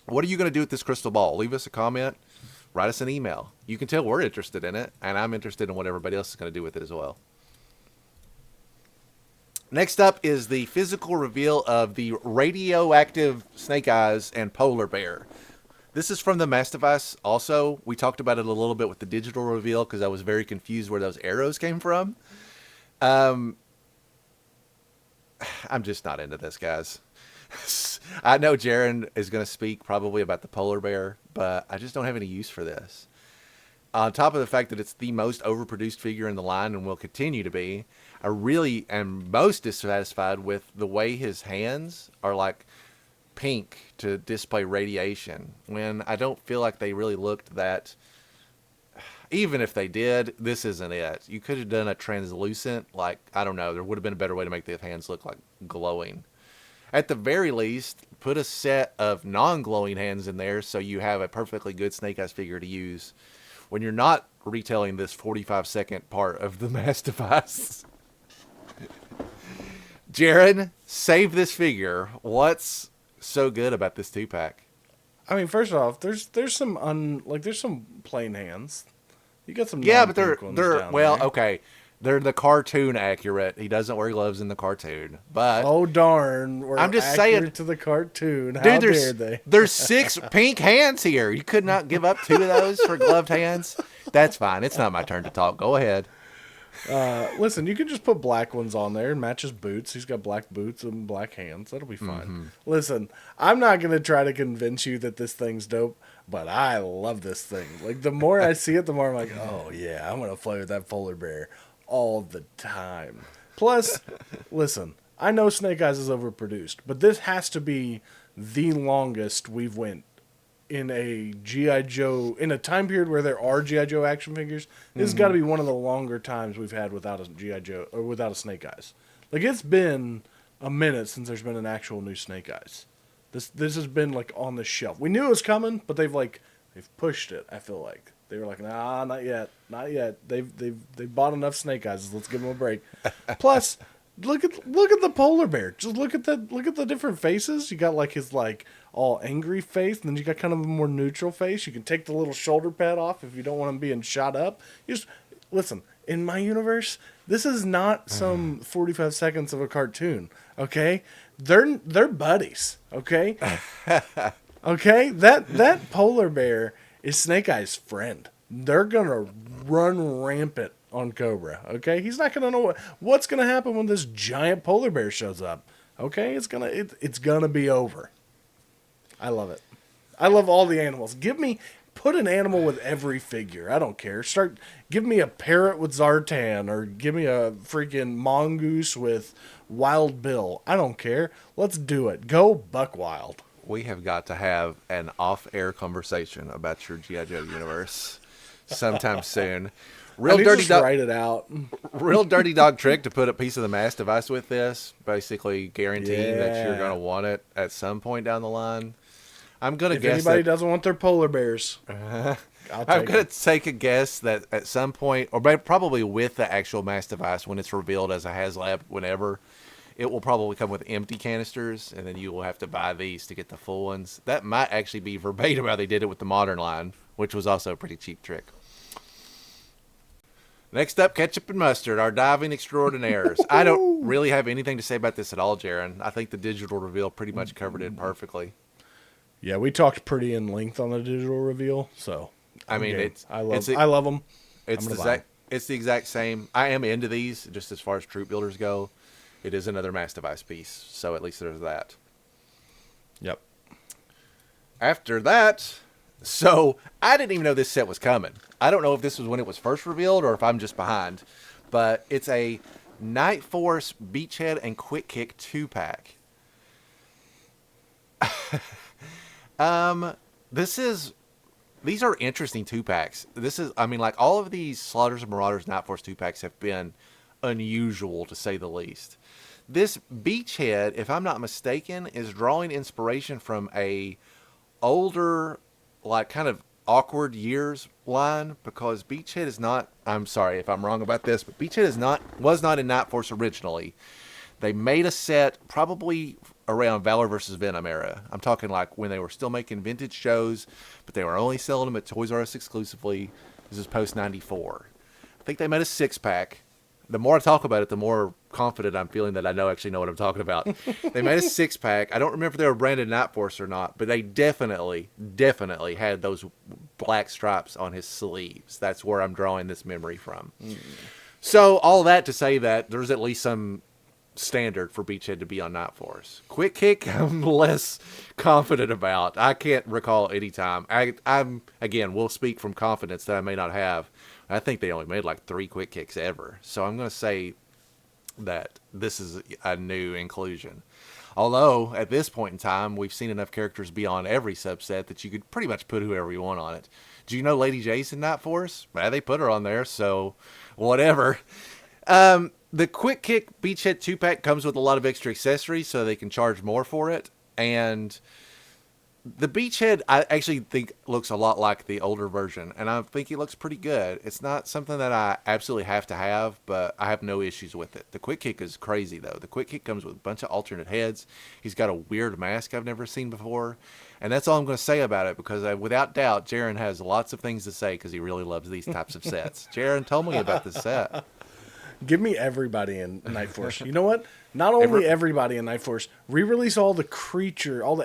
What are you going to do with this crystal ball? Leave us a comment, write us an email. You can tell we're interested in it, and I'm interested in what everybody else is going to do with it as well. Next up is the physical reveal of the radioactive Snake Eyes and Polar Bear. This is from the Mastivice also. We talked about it a little bit with the digital reveal because I was very confused where those arrows came from. I'm just not into this, guys. I know Jaren is going to speak probably about the Polar Bear, but I just don't have any use for this. On top of the fact that it's the most overproduced figure in the line and will continue to be, I really am most dissatisfied with the way his hands are like pink to display radiation, when I don't feel like they really looked that. Even if they did, this isn't it. You could have done a translucent, like, I don't know, there would have been a better way to make the hands look like glowing. At the very least, put a set of non-glowing hands in there so you have a perfectly good Snake Eyes figure to use when you're not retailing this 45-second part of the Mastivice. Jaren, save this figure. What's so good about this 2-pack? I mean, first off, there's some there's some plain hands. You got some but they're down well, there. okay. They're the cartoon accurate. He doesn't wear gloves in the cartoon, but oh darn, I'm just accurate saying to the cartoon. How dude, dare they? There's 6 pink hands here. You could not give up 2 of those for gloved hands. That's fine. It's not my turn to talk. Go ahead. Listen, you can just put black ones on there and match his boots. He's got black boots and black hands. That'll be fine. Mm-hmm. Listen, I'm not going to try to convince you that this thing's dope, but I love this thing. Like, the more I see it, the more I'm like, oh, yeah, I'm going to play with that polar bear all the time. Plus, listen, I know Snake Eyes is overproduced, but this has to be the longest we've went in a G.I. Joe, in a time period where there are G.I. Joe action figures. This has got to be one of the longer times we've had without a G.I. Joe, or without a Snake Eyes. Like, it's been a minute since there's been an actual new Snake Eyes. This has been, like, on the shelf. We knew it was coming, but they've pushed it, I feel like. They were like, nah, not yet. They've bought enough Snake Eyes. Let's give them a break. Plus, look at the polar bear. Just look at the different faces. You got like his like all angry face, and then you got kind of a more neutral face. You can take the little shoulder pad off if you don't want him being shot up. You just listen. In my universe, this is not some 45 seconds of a cartoon. Okay, they're buddies. Okay, okay. That polar bear is Snake Eyes' friend. They're gonna run rampant on Cobra. Okay, he's not gonna know what's gonna happen when this giant polar bear shows up. Okay, it's gonna be over. I love it. I love all the animals. Put an animal with every figure. I don't care. Give me a parrot with Zartan, or give me a freaking mongoose with Wild Bill. I don't care. Let's do it. Go buck wild. We have got to have an off-air conversation about your G.I. Joe universe sometime soon. Write it out. Real dirty dog trick to put a piece of the Mastivice with this, basically guaranteeing that you're going to want it at some point down the line. I'm going to guess if anybody doesn't want their polar bears, I'm going to take a guess that at some point, or probably with the actual Mastivice, when it's revealed as a HasLab, whenever, it will probably come with empty canisters, and then you will have to buy these to get the full ones. That might actually be verbatim how they did it with the modern line, which was also a pretty cheap trick. Next up, ketchup and mustard, our diving extraordinaires. I don't really have anything to say about this at all, Jaren. I think the digital reveal pretty much covered it perfectly. Yeah, we talked pretty in length on the digital reveal, so I mean, game. it's I love them. It's the exact same. I am into these, just as far as troop builders go. It is another mass device piece, so at least there's that. Yep. After that, so I didn't even know this set was coming. I don't know if this was when it was first revealed or if I'm just behind, but it's a Night Force Beachhead and Quick Kick 2-pack. These are interesting 2-packs. Like all of these Slaughters and Marauders Night Force 2-packs have been unusual to say the least. This Beachhead, if I'm not mistaken, is drawing inspiration from a older, like kind of awkward years line, because Beachhead is not, I'm sorry if I'm wrong about this, but Beachhead was not in Night Force originally. They made a set probably around Valor vs. Venom era. I'm talking like when they were still making vintage shows, but they were only selling them at Toys R Us exclusively. This is post 94. I think they made a 6-pack. The more I talk about it, the more confident I'm feeling that I actually know what I'm talking about. They made a 6-pack. I don't remember if they were branded Night Force or not, but they definitely had those black stripes on his sleeves. That's where I'm drawing this memory from. So all that to say that there's at least some standard for Beachhead to be on Night Force. Quick Kick, I'm less confident about. I can't recall any time. I'm again, we'll speak from confidence that I may not have. I think they only made like 3 Quick Kicks ever. So I'm going to say that this is a new inclusion. Although, at this point in time, we've seen enough characters be on every subset that you could pretty much put whoever you want on it. Do you know Lady J's in Night Force? Well, they put her on there, so whatever. The Quick Kick Beachhead 2-pack comes with a lot of extra accessories, so they can charge more for it. And the Beachhead, I actually think looks a lot like the older version, and I think it looks pretty good. It's not something that I absolutely have to have, but I have no issues with it. The Quick Kick is crazy, though. The Quick Kick comes with a bunch of alternate heads. He's got a weird mask I've never seen before, and that's all I'm going to say about it, because without doubt, Jaren has lots of things to say, because he really loves these types of sets. Jaren, tell me about this set. Give me everybody in Night Force. You know what? Not only everybody in Night Force, re-release all the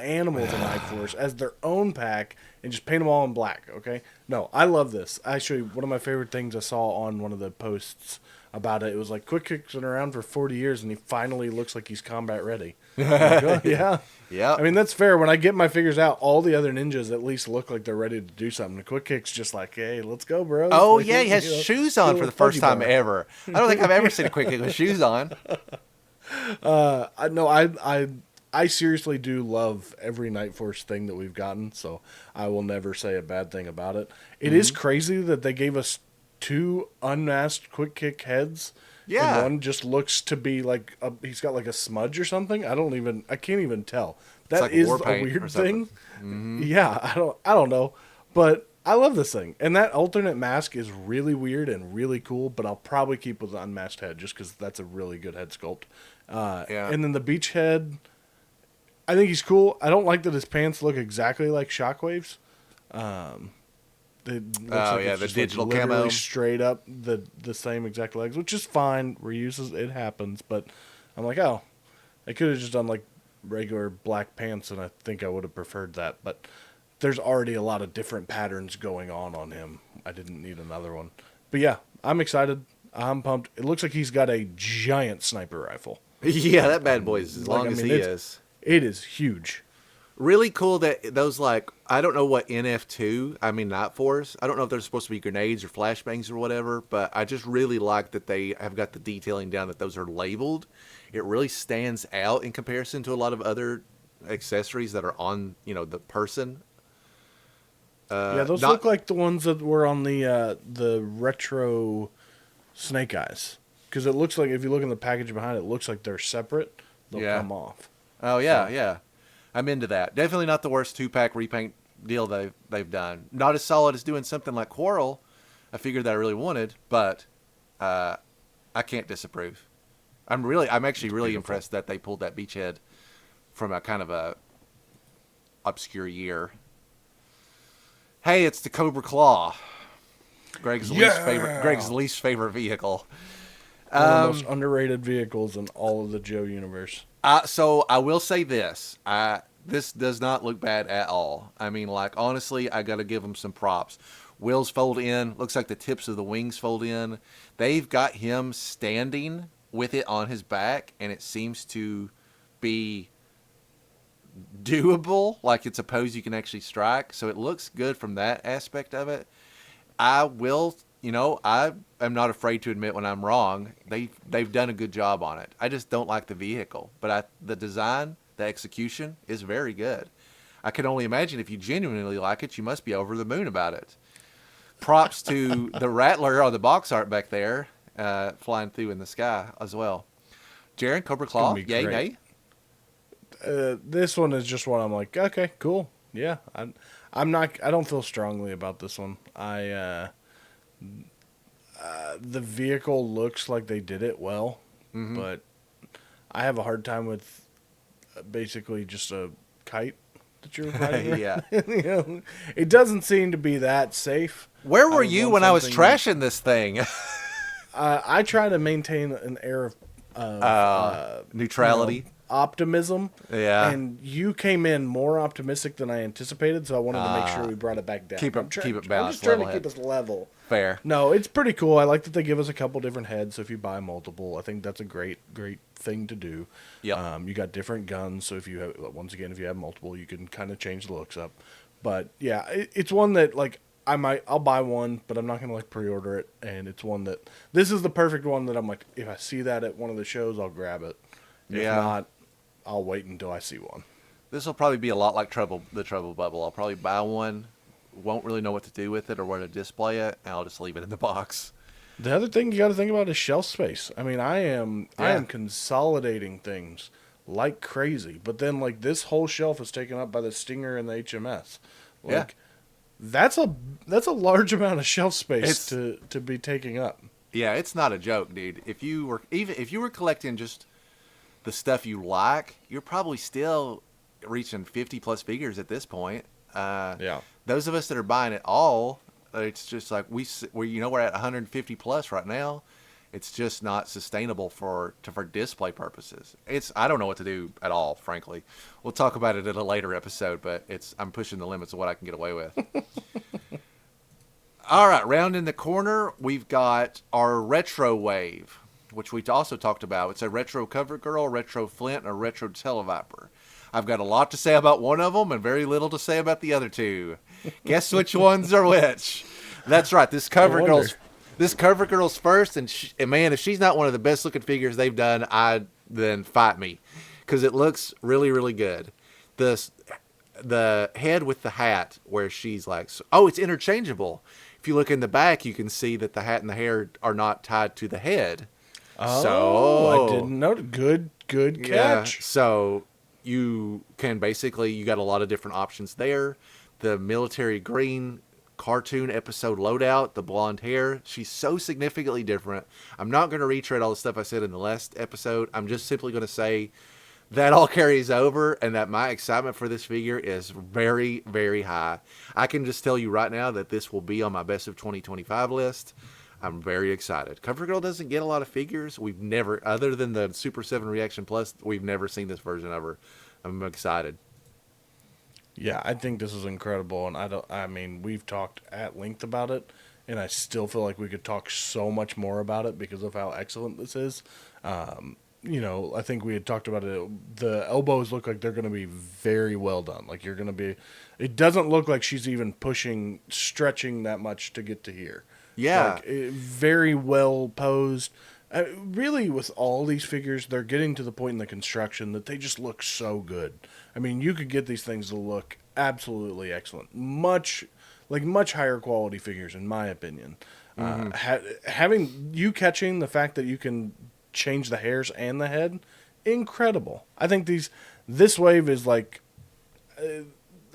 animals in Night Force as their own pack and just paint them all in black, okay? No, I love this. Actually, one of my favorite things I saw on one of the posts about it, it was like, Quick Kick's been around for 40 years and he finally looks like he's combat ready. Like, oh, yeah. Yeah. I mean, that's fair. When I get my figures out, all the other ninjas at least look like they're ready to do something. The Quick Kick's just like, hey, let's go, bro. Oh, like, yeah, he has shoes on for the first time ever. I don't think I've ever seen a Quick Kick with shoes on. I seriously do love every Night Force thing that we've gotten, so I will never say a bad thing about it. It is crazy that they gave us 2 unmasked Quick Kick heads. Yeah. And one just looks to be like he's got like a smudge or something. I can't even tell. That like is war a paint weird or thing. something. Yeah, I don't know, but I love this thing. And that alternate mask is really weird and really cool, but I'll probably keep with the unmasked head just because that's a really good head sculpt. Yeah. And then the Beachhead, I think he's cool. I don't like that his pants look exactly like Shockwave's. The digital camo. Straight up the same exact legs, which is fine. Reuses, it happens. But I'm like, oh, I could have just done like regular black pants, and I think I would have preferred that. But there's already a lot of different patterns going on him. I didn't need another one. But yeah, I'm excited. I'm pumped. It looks like he's got a giant sniper rifle. Yeah, that bad boy is as long as he is. It is huge. Really cool that those, like, I don't know what NF2, I mean Night Force, I don't know if they're supposed to be grenades or flashbangs or whatever, but I just really like that they have got the detailing down that those are labeled. It really stands out in comparison to a lot of other accessories that are on, the person. Yeah, those look like the ones that were on the retro Snake Eyes. Because it looks like, if you look in the package behind it, it looks like they're separate. They'll come off. Oh, yeah, yeah. I'm into that. Definitely not the worst 2-pack repaint deal they've done. Not as solid as doing something like Quarrel, a figure that I really wanted, but I can't disapprove. I'm actually really impressed that they pulled that Beachhead from a kind of a obscure year. Hey, it's the Cobra Claw. Greg's Yeah! least favorite vehicle. One of the most underrated vehicles in all of the Joe universe. So I will say this. This does not look bad at all. I mean, like, honestly, I got to give them some props. Wheels fold in. Looks like the tips of the wings fold in. They've got him standing with it on his back, and it seems to be doable. Like, it's a pose you can actually strike. So it looks good from that aspect of it. I will, I am not afraid to admit when I'm wrong. They've done a good job on it. I just don't like the vehicle. But the design, the execution is very good. I can only imagine if you genuinely like it, you must be over the moon about it. Props to the Rattler on the box art back there, flying through in the sky as well. Jaren, Cobra Claw, yay, nay? This one is just what I'm like, okay, cool. Yeah, I don't feel strongly about this one. The vehicle looks like they did it well, but I have a hard time with basically just a kite that you're riding. Yeah. It doesn't seem to be that safe. Where were you when I was trashing this thing? I try to maintain an air of neutrality. Optimism. Yeah. And you came in more optimistic than I anticipated, so I wanted to make sure we brought it back down. Keep it I'm balanced. just trying to keep us level. Fair. No, it's pretty cool. I like that they give us a couple different heads, so if you buy multiple, I think that's a great thing to do. Yep. You got different guns, so if you have, once again, if you have multiple, you can kind of change the looks up. But yeah, it's one that, like, I'll buy one, but I'm not going to, like, pre-order it. And it's one that, this is the perfect one that I'm like, if I see that at one of the shows, I'll grab it. If not, I'll wait until I see one. This will probably be a lot like the Trouble Bubble. I'll probably buy one, won't really know what to do with it or where to display it, and I'll just leave it in the box. The other thing you got to think about is shelf space. I mean, I am consolidating things like crazy, but then, like, this whole shelf is taken up by the Stinger and the HMS. Like, that's a large amount of shelf space to be taking up. Yeah, it's not a joke, dude. If you were collecting just the stuff you like, you're probably still reaching 50 plus figures at this point. Those of us that are buying it all, it's just like we're at 150 plus right now. It's just not sustainable for display purposes. I don't know what to do at all, frankly. We'll talk about it in a later episode, but I'm pushing the limits of what I can get away with. All right, round in the corner, we've got our retro wave, which we also talked about. It's a retro Cover Girl, retro Flint, and a retro Televiper. I've got a lot to say about one of them and very little to say about the other two. Guess which ones are which? That's right. This Cover Girl's first, and man, if she's not one of the best looking figures they've done, then fight me, because it looks really, really good. The head with the hat, where she's like, it's interchangeable. If you look in the back, you can see that the hat and the hair are not tied to the head. I didn't know. Good catch. Yeah, so you can you got a lot of different options there. The military green cartoon episode loadout, the blonde hair, she's so significantly different. I'm not going to retread all the stuff I said in the last episode. I'm just simply going to say that all carries over, and that my excitement for this figure is very, very high. I can just tell you right now that this will be on my best of 2025 list. I'm very excited. Cover Girl doesn't get a lot of figures. We've never, other than the Super7 Reaction Plus, we've never seen this version of her. I'm excited. Yeah, I think this is incredible, and we've talked at length about it, and I still feel like we could talk so much more about it because of how excellent this is. I think we had talked about it. The elbows look like they're going to be very well done. Like, it doesn't look like she's even stretching that much to get to here. Yeah. Very well posed. Really, with all these figures, they're getting to the point in the construction that they just look so good. I mean, you could get these things to look absolutely excellent. Much higher quality figures, in my opinion. Having you catching the fact that you can change the hairs and the head, incredible. I think this wave is like,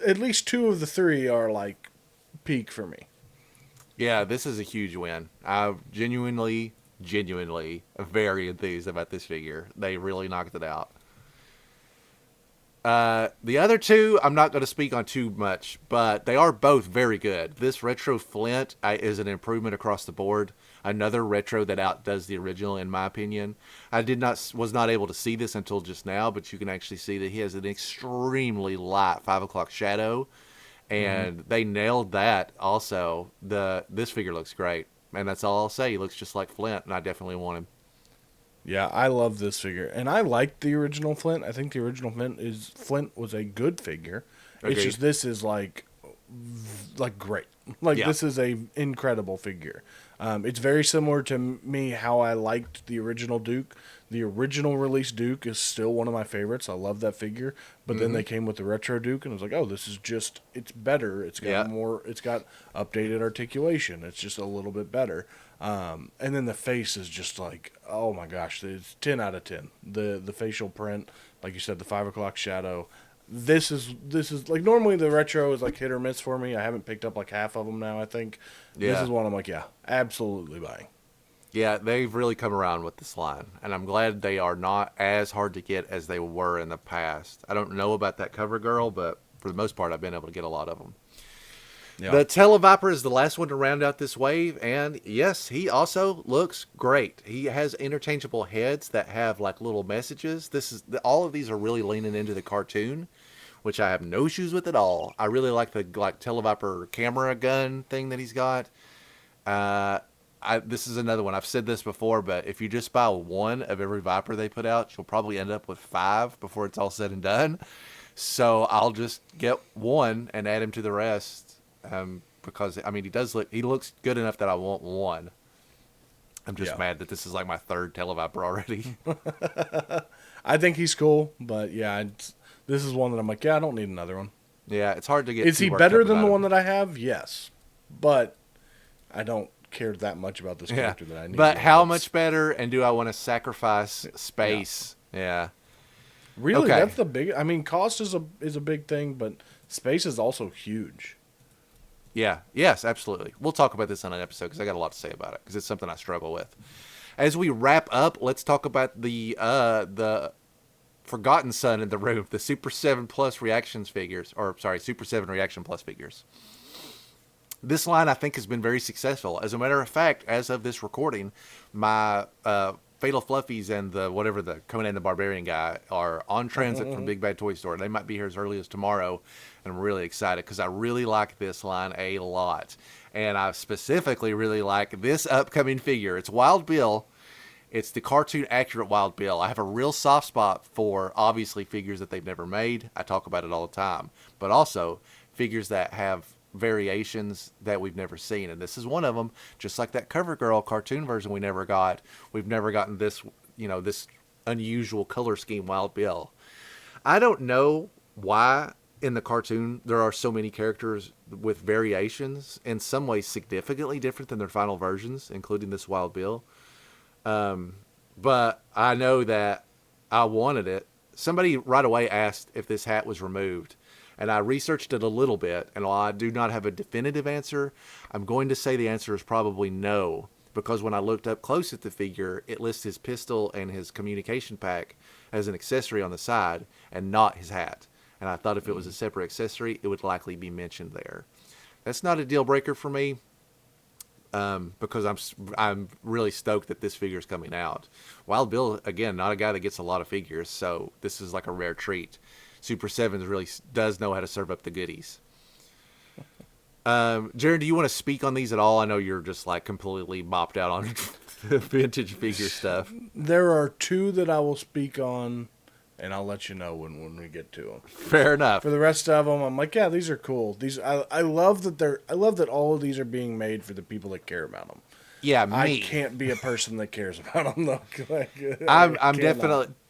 at least two of the three are like peak for me. Yeah, this is a huge win. I'm genuinely very enthused about this figure. They really knocked it out. The other two, I'm not going to speak on too much, but they are both very good. This retro Flint is an improvement across the board. Another retro that outdoes the original, in my opinion. I was not able to see this until just now, but you can actually see that he has an extremely light 5 o'clock shadow, and they nailed that. Also, this figure looks great, and that's all I'll say. He looks just like Flint, and I definitely want him. Yeah, I love this figure, and I like the original Flint. I think the original Flint was a good figure. Agreed. It's just this is like great. Like Yeah. this is a incredible figure. It's very similar to me how I liked the original Duke. The original release Duke is still one of my favorites. I love that figure. But then they came with the retro Duke, and I was like, oh, this is just it's better. It's got more. It's got updated articulation. It's just a little bit better. And then the face is just like, oh my gosh, it's 10 out of 10. The facial print, like you said, the 5 o'clock shadow. This is like normally the retro is like hit or miss for me. I haven't picked up like half of them now, I think. Yeah. This is one I'm like, yeah, absolutely buying. Yeah, they've really come around with this line, and I'm glad they are not as hard to get as they were in the past. I don't know about that cover girl, but for the most part, I've been able to get a lot of them. Yeah. The Televiper is the last one to round out this wave, and yes, he also looks great. He has interchangeable heads that have like little messages. All of these are really leaning into the cartoon, which I have no issues with at all. I really like the Televiper camera gun thing that he's got. This is another one. I've said this before, but if you just buy one of every Viper they put out, you'll probably end up with 5 before it's all said and done. So I'll just get one and add him to the rest. Because I mean, he looks good enough that I want one. I'm just mad that this is like my 3rd Televiper already. I think he's cool, but yeah, this is one that I'm like, yeah, I don't need another one. Yeah, it's hard to get. Is he better than the one that I have? Yes, but I don't care that much about this character that I need. But how much better? And do I want to sacrifice space? Yeah. Really, Okay. that's the big. I mean, cost is a big thing, but space is also huge. Yeah. Yes, absolutely. We'll talk about this on an episode because I got a lot to say about it because it's something I struggle with. As we wrap up, let's talk about the forgotten son in the room, the Super 7 Plus Reactions figures, Super 7 Reaction Plus figures. This line, I think, has been very successful. As a matter of fact, as of this recording, my Fatal Fluffies and the Conan the Barbarian guy are on transit from Big Bad Toy Store. They might be here as early as tomorrow, and I'm really excited because I really like this line a lot. And I specifically really like this upcoming figure. It's Wild Bill. It's the cartoon accurate Wild Bill. I have a real soft spot for, obviously, figures that they've never made. I talk about it all the time. But also, figures that have variations that we've never seen, and this is one of them. Just like that CoverGirl cartoon version we never got, we've never gotten this unusual color scheme Wild Bill. I don't know why in the cartoon there are so many characters with variations, in some ways significantly different than their final versions, including this Wild Bill. But I know that I wanted it. Somebody right away asked if this hat was removed. And I researched it a little bit, and while I do not have a definitive answer, I'm going to say the answer is probably no, because when I looked up close at the figure, it lists his pistol and his communication pack as an accessory on the side, and not his hat. And I thought if it was a separate accessory, it would likely be mentioned there. That's not a deal breaker for me, because I'm really stoked that this figure is coming out. Wild Bill, again, not a guy that gets a lot of figures, so this is like a rare treat. Super 7 really does know how to serve up the goodies. Jaren, do you want to speak on these at all? I know you're just like completely mopped out on vintage figure stuff. There are 2 that I will speak on, and I'll let you know when we get to them. Fair enough. For the rest of them, I'm like, yeah, these are cool. I love that all of these are being made for the people that care about them. Yeah, me. I can't be a person that cares about them though.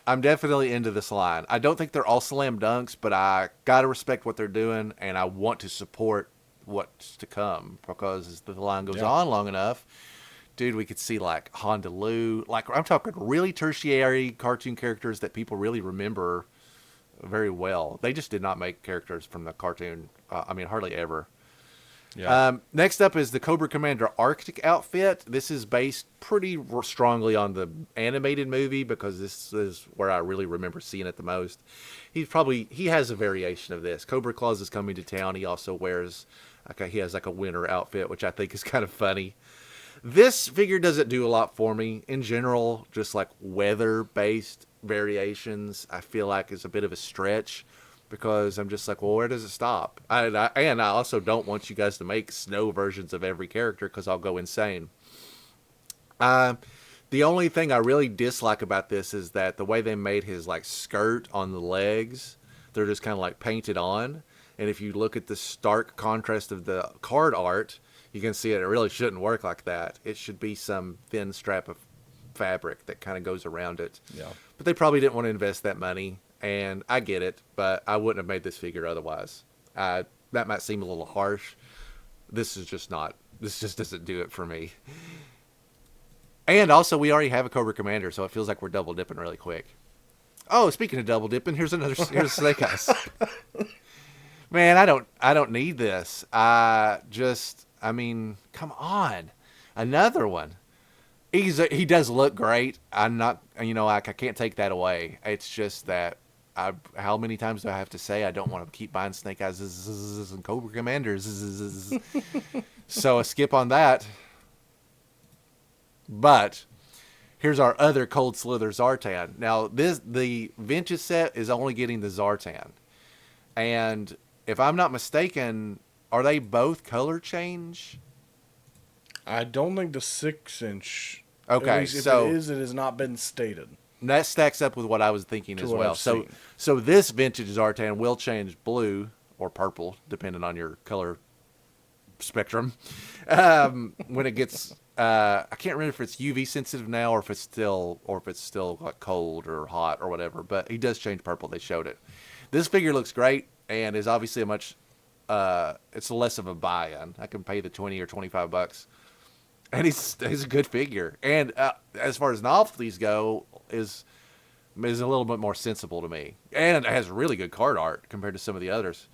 I'm definitely into this line. I don't think they're all slam dunks, but I gotta respect what they're doing, and I want to support what's to come, because as the line goes on long enough, dude, we could see like Honda Lou, like I'm talking really tertiary cartoon characters that people really remember very well. They just did not make characters from the cartoon. Hardly ever. Yeah. Next up is the Cobra Commander Arctic outfit. This is based pretty strongly on the animated movie because this is where I really remember seeing it the most. He has a variation of this. Cobra Claus is coming to town. He also wears, he has like a winter outfit, which I think is kind of funny. This figure doesn't do a lot for me. In general, just like weather-based variations, I feel like is a bit of a stretch. Because I'm just like, well, where does it stop? And I also don't want you guys to make snow versions of every character because I'll go insane. The only thing I really dislike about this is that the way they made his like skirt on the legs, they're just kind of like painted on. And if you look at the stark contrast of the card art, you can see it really shouldn't work like that. It should be some thin strap of fabric that kind of goes around it. Yeah. But they probably didn't want to invest that money. And I get it, but I wouldn't have made this figure otherwise. That might seem a little harsh. This just doesn't do it for me. And also, we already have a Cobra Commander, so it feels like we're double dipping really quick. Oh, speaking of double dipping, here's Snake Eyes. Man, I don't need this. Come on. Another one. He does look great. I'm not, I can't take that away. It's just that how many times do I have to say I don't want to keep buying Snake Eyes and Cobra Commanders? So a skip on that. But here's our other Cold Slither Zartan. Now the vintage set is only getting the Zartan, and if I'm not mistaken, are they both color change? I don't think the 6-inch. Okay, at least if so it has not been stated. That stacks up with what I was thinking as what well. I've seen. So this vintage Zartan will change blue or purple, depending on your color spectrum. When it gets, I can't remember if it's UV sensitive now or if it's still like cold or hot or whatever. But he does change purple. They showed it. This figure looks great and is obviously it's less of a buy-in. I can pay the $20 or $25. And he's a good figure. And as far as novelties go, is a little bit more sensible to me. And it has really good card art compared to some of the others.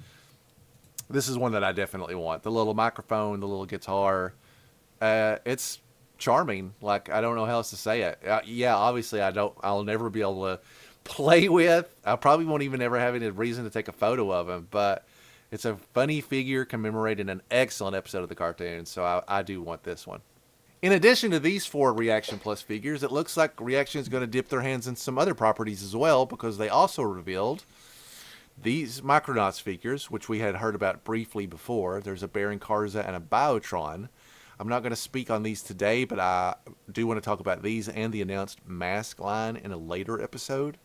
This is one that I definitely want. The little microphone, the little guitar. It's charming. Like, I don't know how else to say it. Yeah, obviously I'll never be able to play with. I probably won't even ever have any reason to take a photo of him. But it's a funny figure commemorating an excellent episode of the cartoon. So I do want this one. In addition to these 4 Reaction Plus figures, it looks like Reaction is going to dip their hands in some other properties as well, because they also revealed these Micronauts figures, which we had heard about briefly before. There's a Baron Karza and a Biotron. I'm not going to speak on these today, but I do want to talk about these and the announced mask line in a later episode.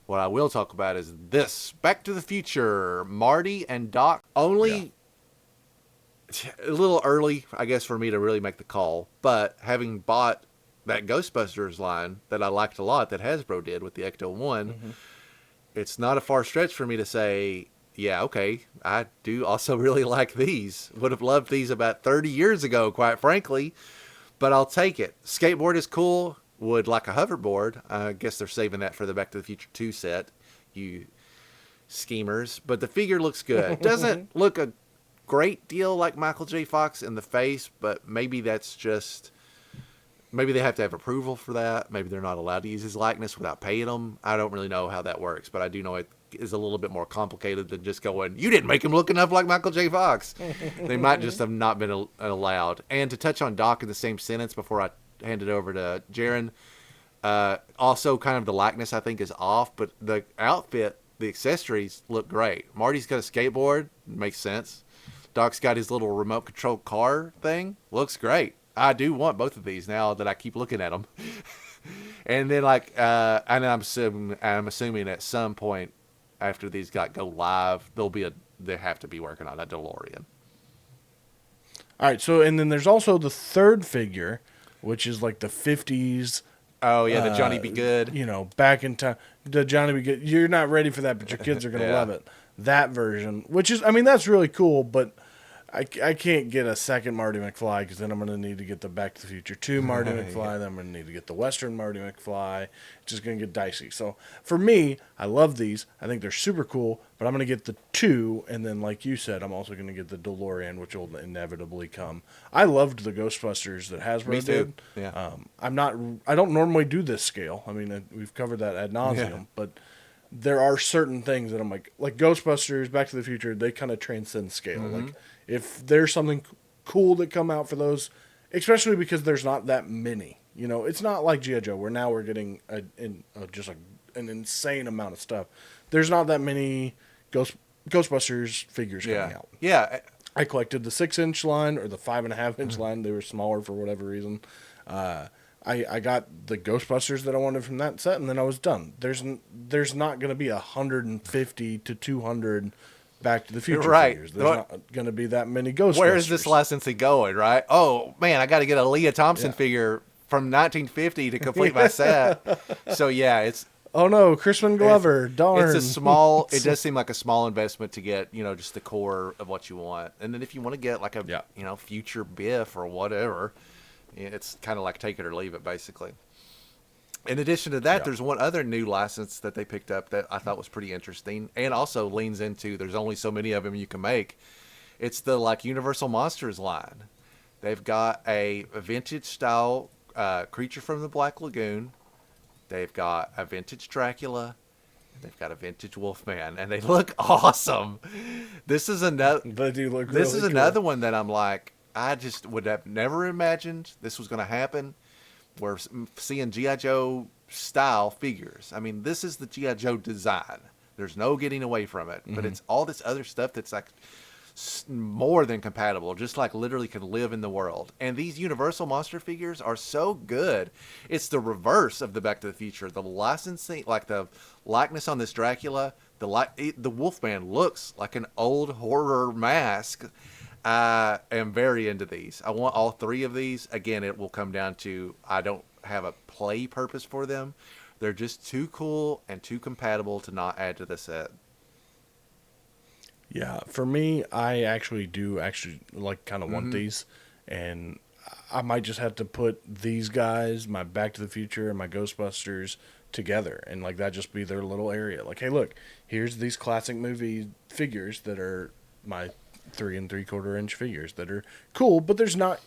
What I will talk about is this. Back to the Future, Marty and Doc. Only a little early, I guess, for me to really make the call. But having bought that Ghostbusters line that I liked a lot that Hasbro did with the Ecto-1, it's not a far stretch for me to say, yeah, okay, I do also really like these. Would have loved these about 30 years ago, quite frankly. But I'll take it. Skateboard is cool. Would like a hoverboard. I guess they're saving that for the Back to the Future 2 set, you schemers. But the figure looks good. Doesn't look a great deal like Michael J. Fox in the face, but maybe that's just... Maybe they have to have approval for that. Maybe they're not allowed to use his likeness without paying him. I don't really know how that works, but I do know it is a little bit more complicated than just going, you didn't make him look enough like Michael J. Fox. They might just have not been allowed. And to touch on Doc in the same sentence before I hand it over to Jaren, also kind of the likeness I think is off, but the outfit, the accessories look great. Marty's got a skateboard, makes sense. Doc's got his little remote control car thing, looks great. I do want both of these now that I keep looking at them. And then and I'm assuming at some point after these go live, they have to be working on a DeLorean. All right, so and then there's also the third figure, which is like the 50s. Oh yeah, the Johnny Be Good. Back in time, the Johnny Be Good. You're not ready for that, but your kids are gonna Yeah. love it. That version, which is, that's really cool, but I can't get a second Marty McFly because then I'm going to need to get the Back to the Future 2 Marty McFly. Then I'm going to need to get the Western Marty McFly. It's just going to get dicey. So for me, I love these. I think they're super cool, but I'm going to get the 2. And then, like you said, I'm also going to get the DeLorean, which will inevitably come. I loved the Ghostbusters that Hasbro Me too. did. Yeah. I don't normally do this scale. I mean, we've covered that ad nauseum, but there are certain things that I'm like Ghostbusters, Back to the Future, they kind of transcend scale. Like, if there's something cool that come out for those, especially because there's not that many. You know, it's not like G.I. Joe, where now we're getting an insane amount of stuff. There's not that many Ghostbusters figures coming out. Yeah. I collected the 6-inch line or the 5.5-inch line. They were smaller for whatever reason. I got the Ghostbusters that I wanted from that set, and then I was done. There's not going to be 150 to 200 Back to the Future figures. There's not going to be that many Ghostbusters. Where is this licensing going, right? Oh, man, I got to get a Leah Thompson figure from 1950 to complete my set. So, yeah, it's... Oh, no, Crispin Glover, darn. It's a small... It does seem like a small investment to get, just the core of what you want. And then if you want to get, like, a future Biff or whatever, it's kind of like take it or leave it, basically. In addition to that, there's one other new license that they picked up that I thought was pretty interesting and also leans into there's only so many of them you can make. It's the Universal Monsters line. They've got a vintage style creature from the Black Lagoon. They've got a vintage Dracula. And they've got a vintage Wolfman, and they look awesome. This is another. They do look. This really is another one that I'm like, I just would have never imagined this was going to happen. We're seeing G.I. Joe style figures. I mean, this is the G.I. Joe design. There's no getting away from it. But it's all this other stuff that's like more than compatible, just like literally can live in the world. And these Universal Monster figures are so good. It's the reverse of the Back to the Future. The licensing, like the likeness on this Dracula, the Wolfman looks like an old horror mask. I am very into these. I want all 3 of these. Again, it will come down to I don't have a play purpose for them. They're just too cool and too compatible to not add to the set. Yeah, for me, I actually kind of want these, and I might just have to put these guys, my Back to the Future and my Ghostbusters together, and that just be their little area. Like, hey, look, here's these classic movie figures that are my 3 3/4-inch figures that are cool, but there's not,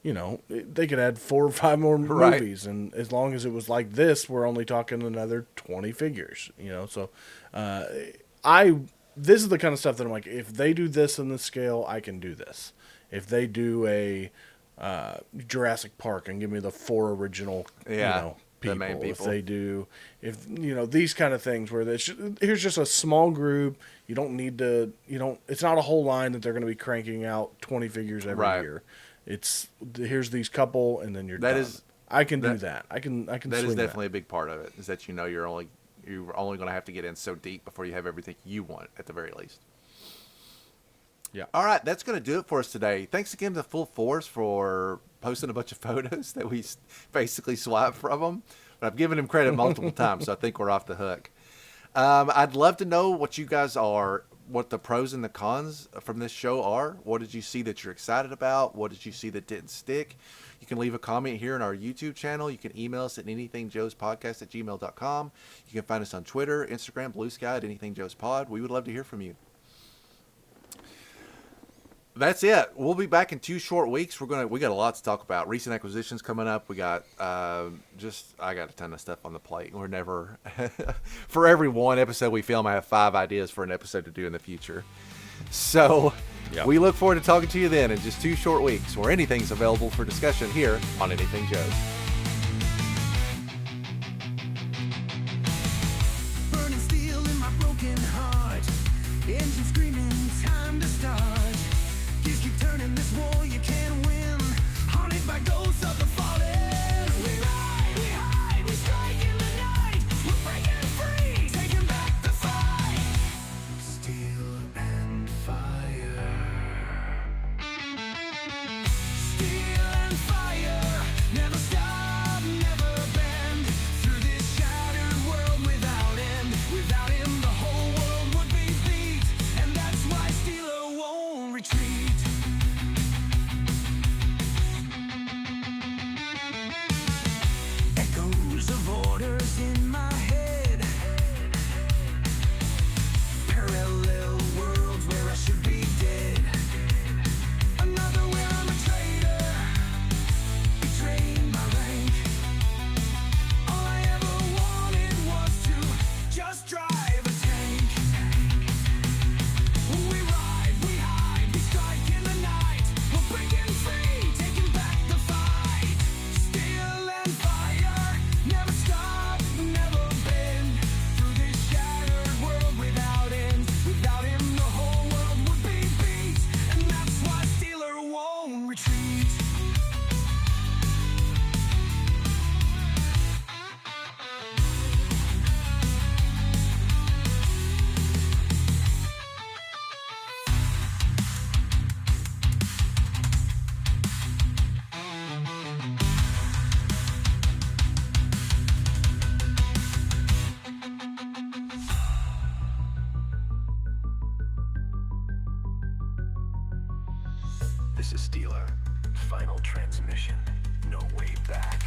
they could add 4 or 5 more movies, and as long as it was like this, we're only talking another 20 figures, So, this is the kind of stuff that I'm like, if they do this in this scale, I can do this. If they do a Jurassic Park and give me the 4 original, people. The main people. If they do, these kind of things where here's just a small group. You don't need to, it's not a whole line that they're going to be cranking out 20 figures every year. It's here's these couple, and then you're done. I can do that. I can. That is definitely a big part of it. Is that you're only going to have to get in so deep before you have everything you want at the very least. Yeah. All right, that's going to do it for us today. Thanks again to Full Force for posting a bunch of photos that we basically swiped from them. But I've given him credit multiple times, so I think we're off the hook. I'd love to know what the pros and the cons from this show are. What did you see that you're excited about? What did you see that didn't stick? You can leave a comment here on our YouTube channel. You can email us at anythingjoespodcast@gmail.com. You can find us on Twitter, Instagram, Blue Sky at anythingjoespod. We would love to hear from you. That's it. We'll be back in 2 short weeks. We got a lot to talk about. Recent acquisitions coming up. We got I got a ton of stuff on the plate. We're never for every one episode we film, I have 5 ideas for an episode to do in the future. So we look forward to talking to you then in just 2 short weeks, where anything's available for discussion here on Anything Joe's. Burning steel in my broken heart. Engine screaming, time to start. Keys keep turning, this war you can't win. Haunted by ghosts of the fallen. We ride, we hide, we strike in the night. We're breaking free, taking back the fight. Steel and fire. Steel and fire, never stop. This is Steeler. Final transmission. No way back.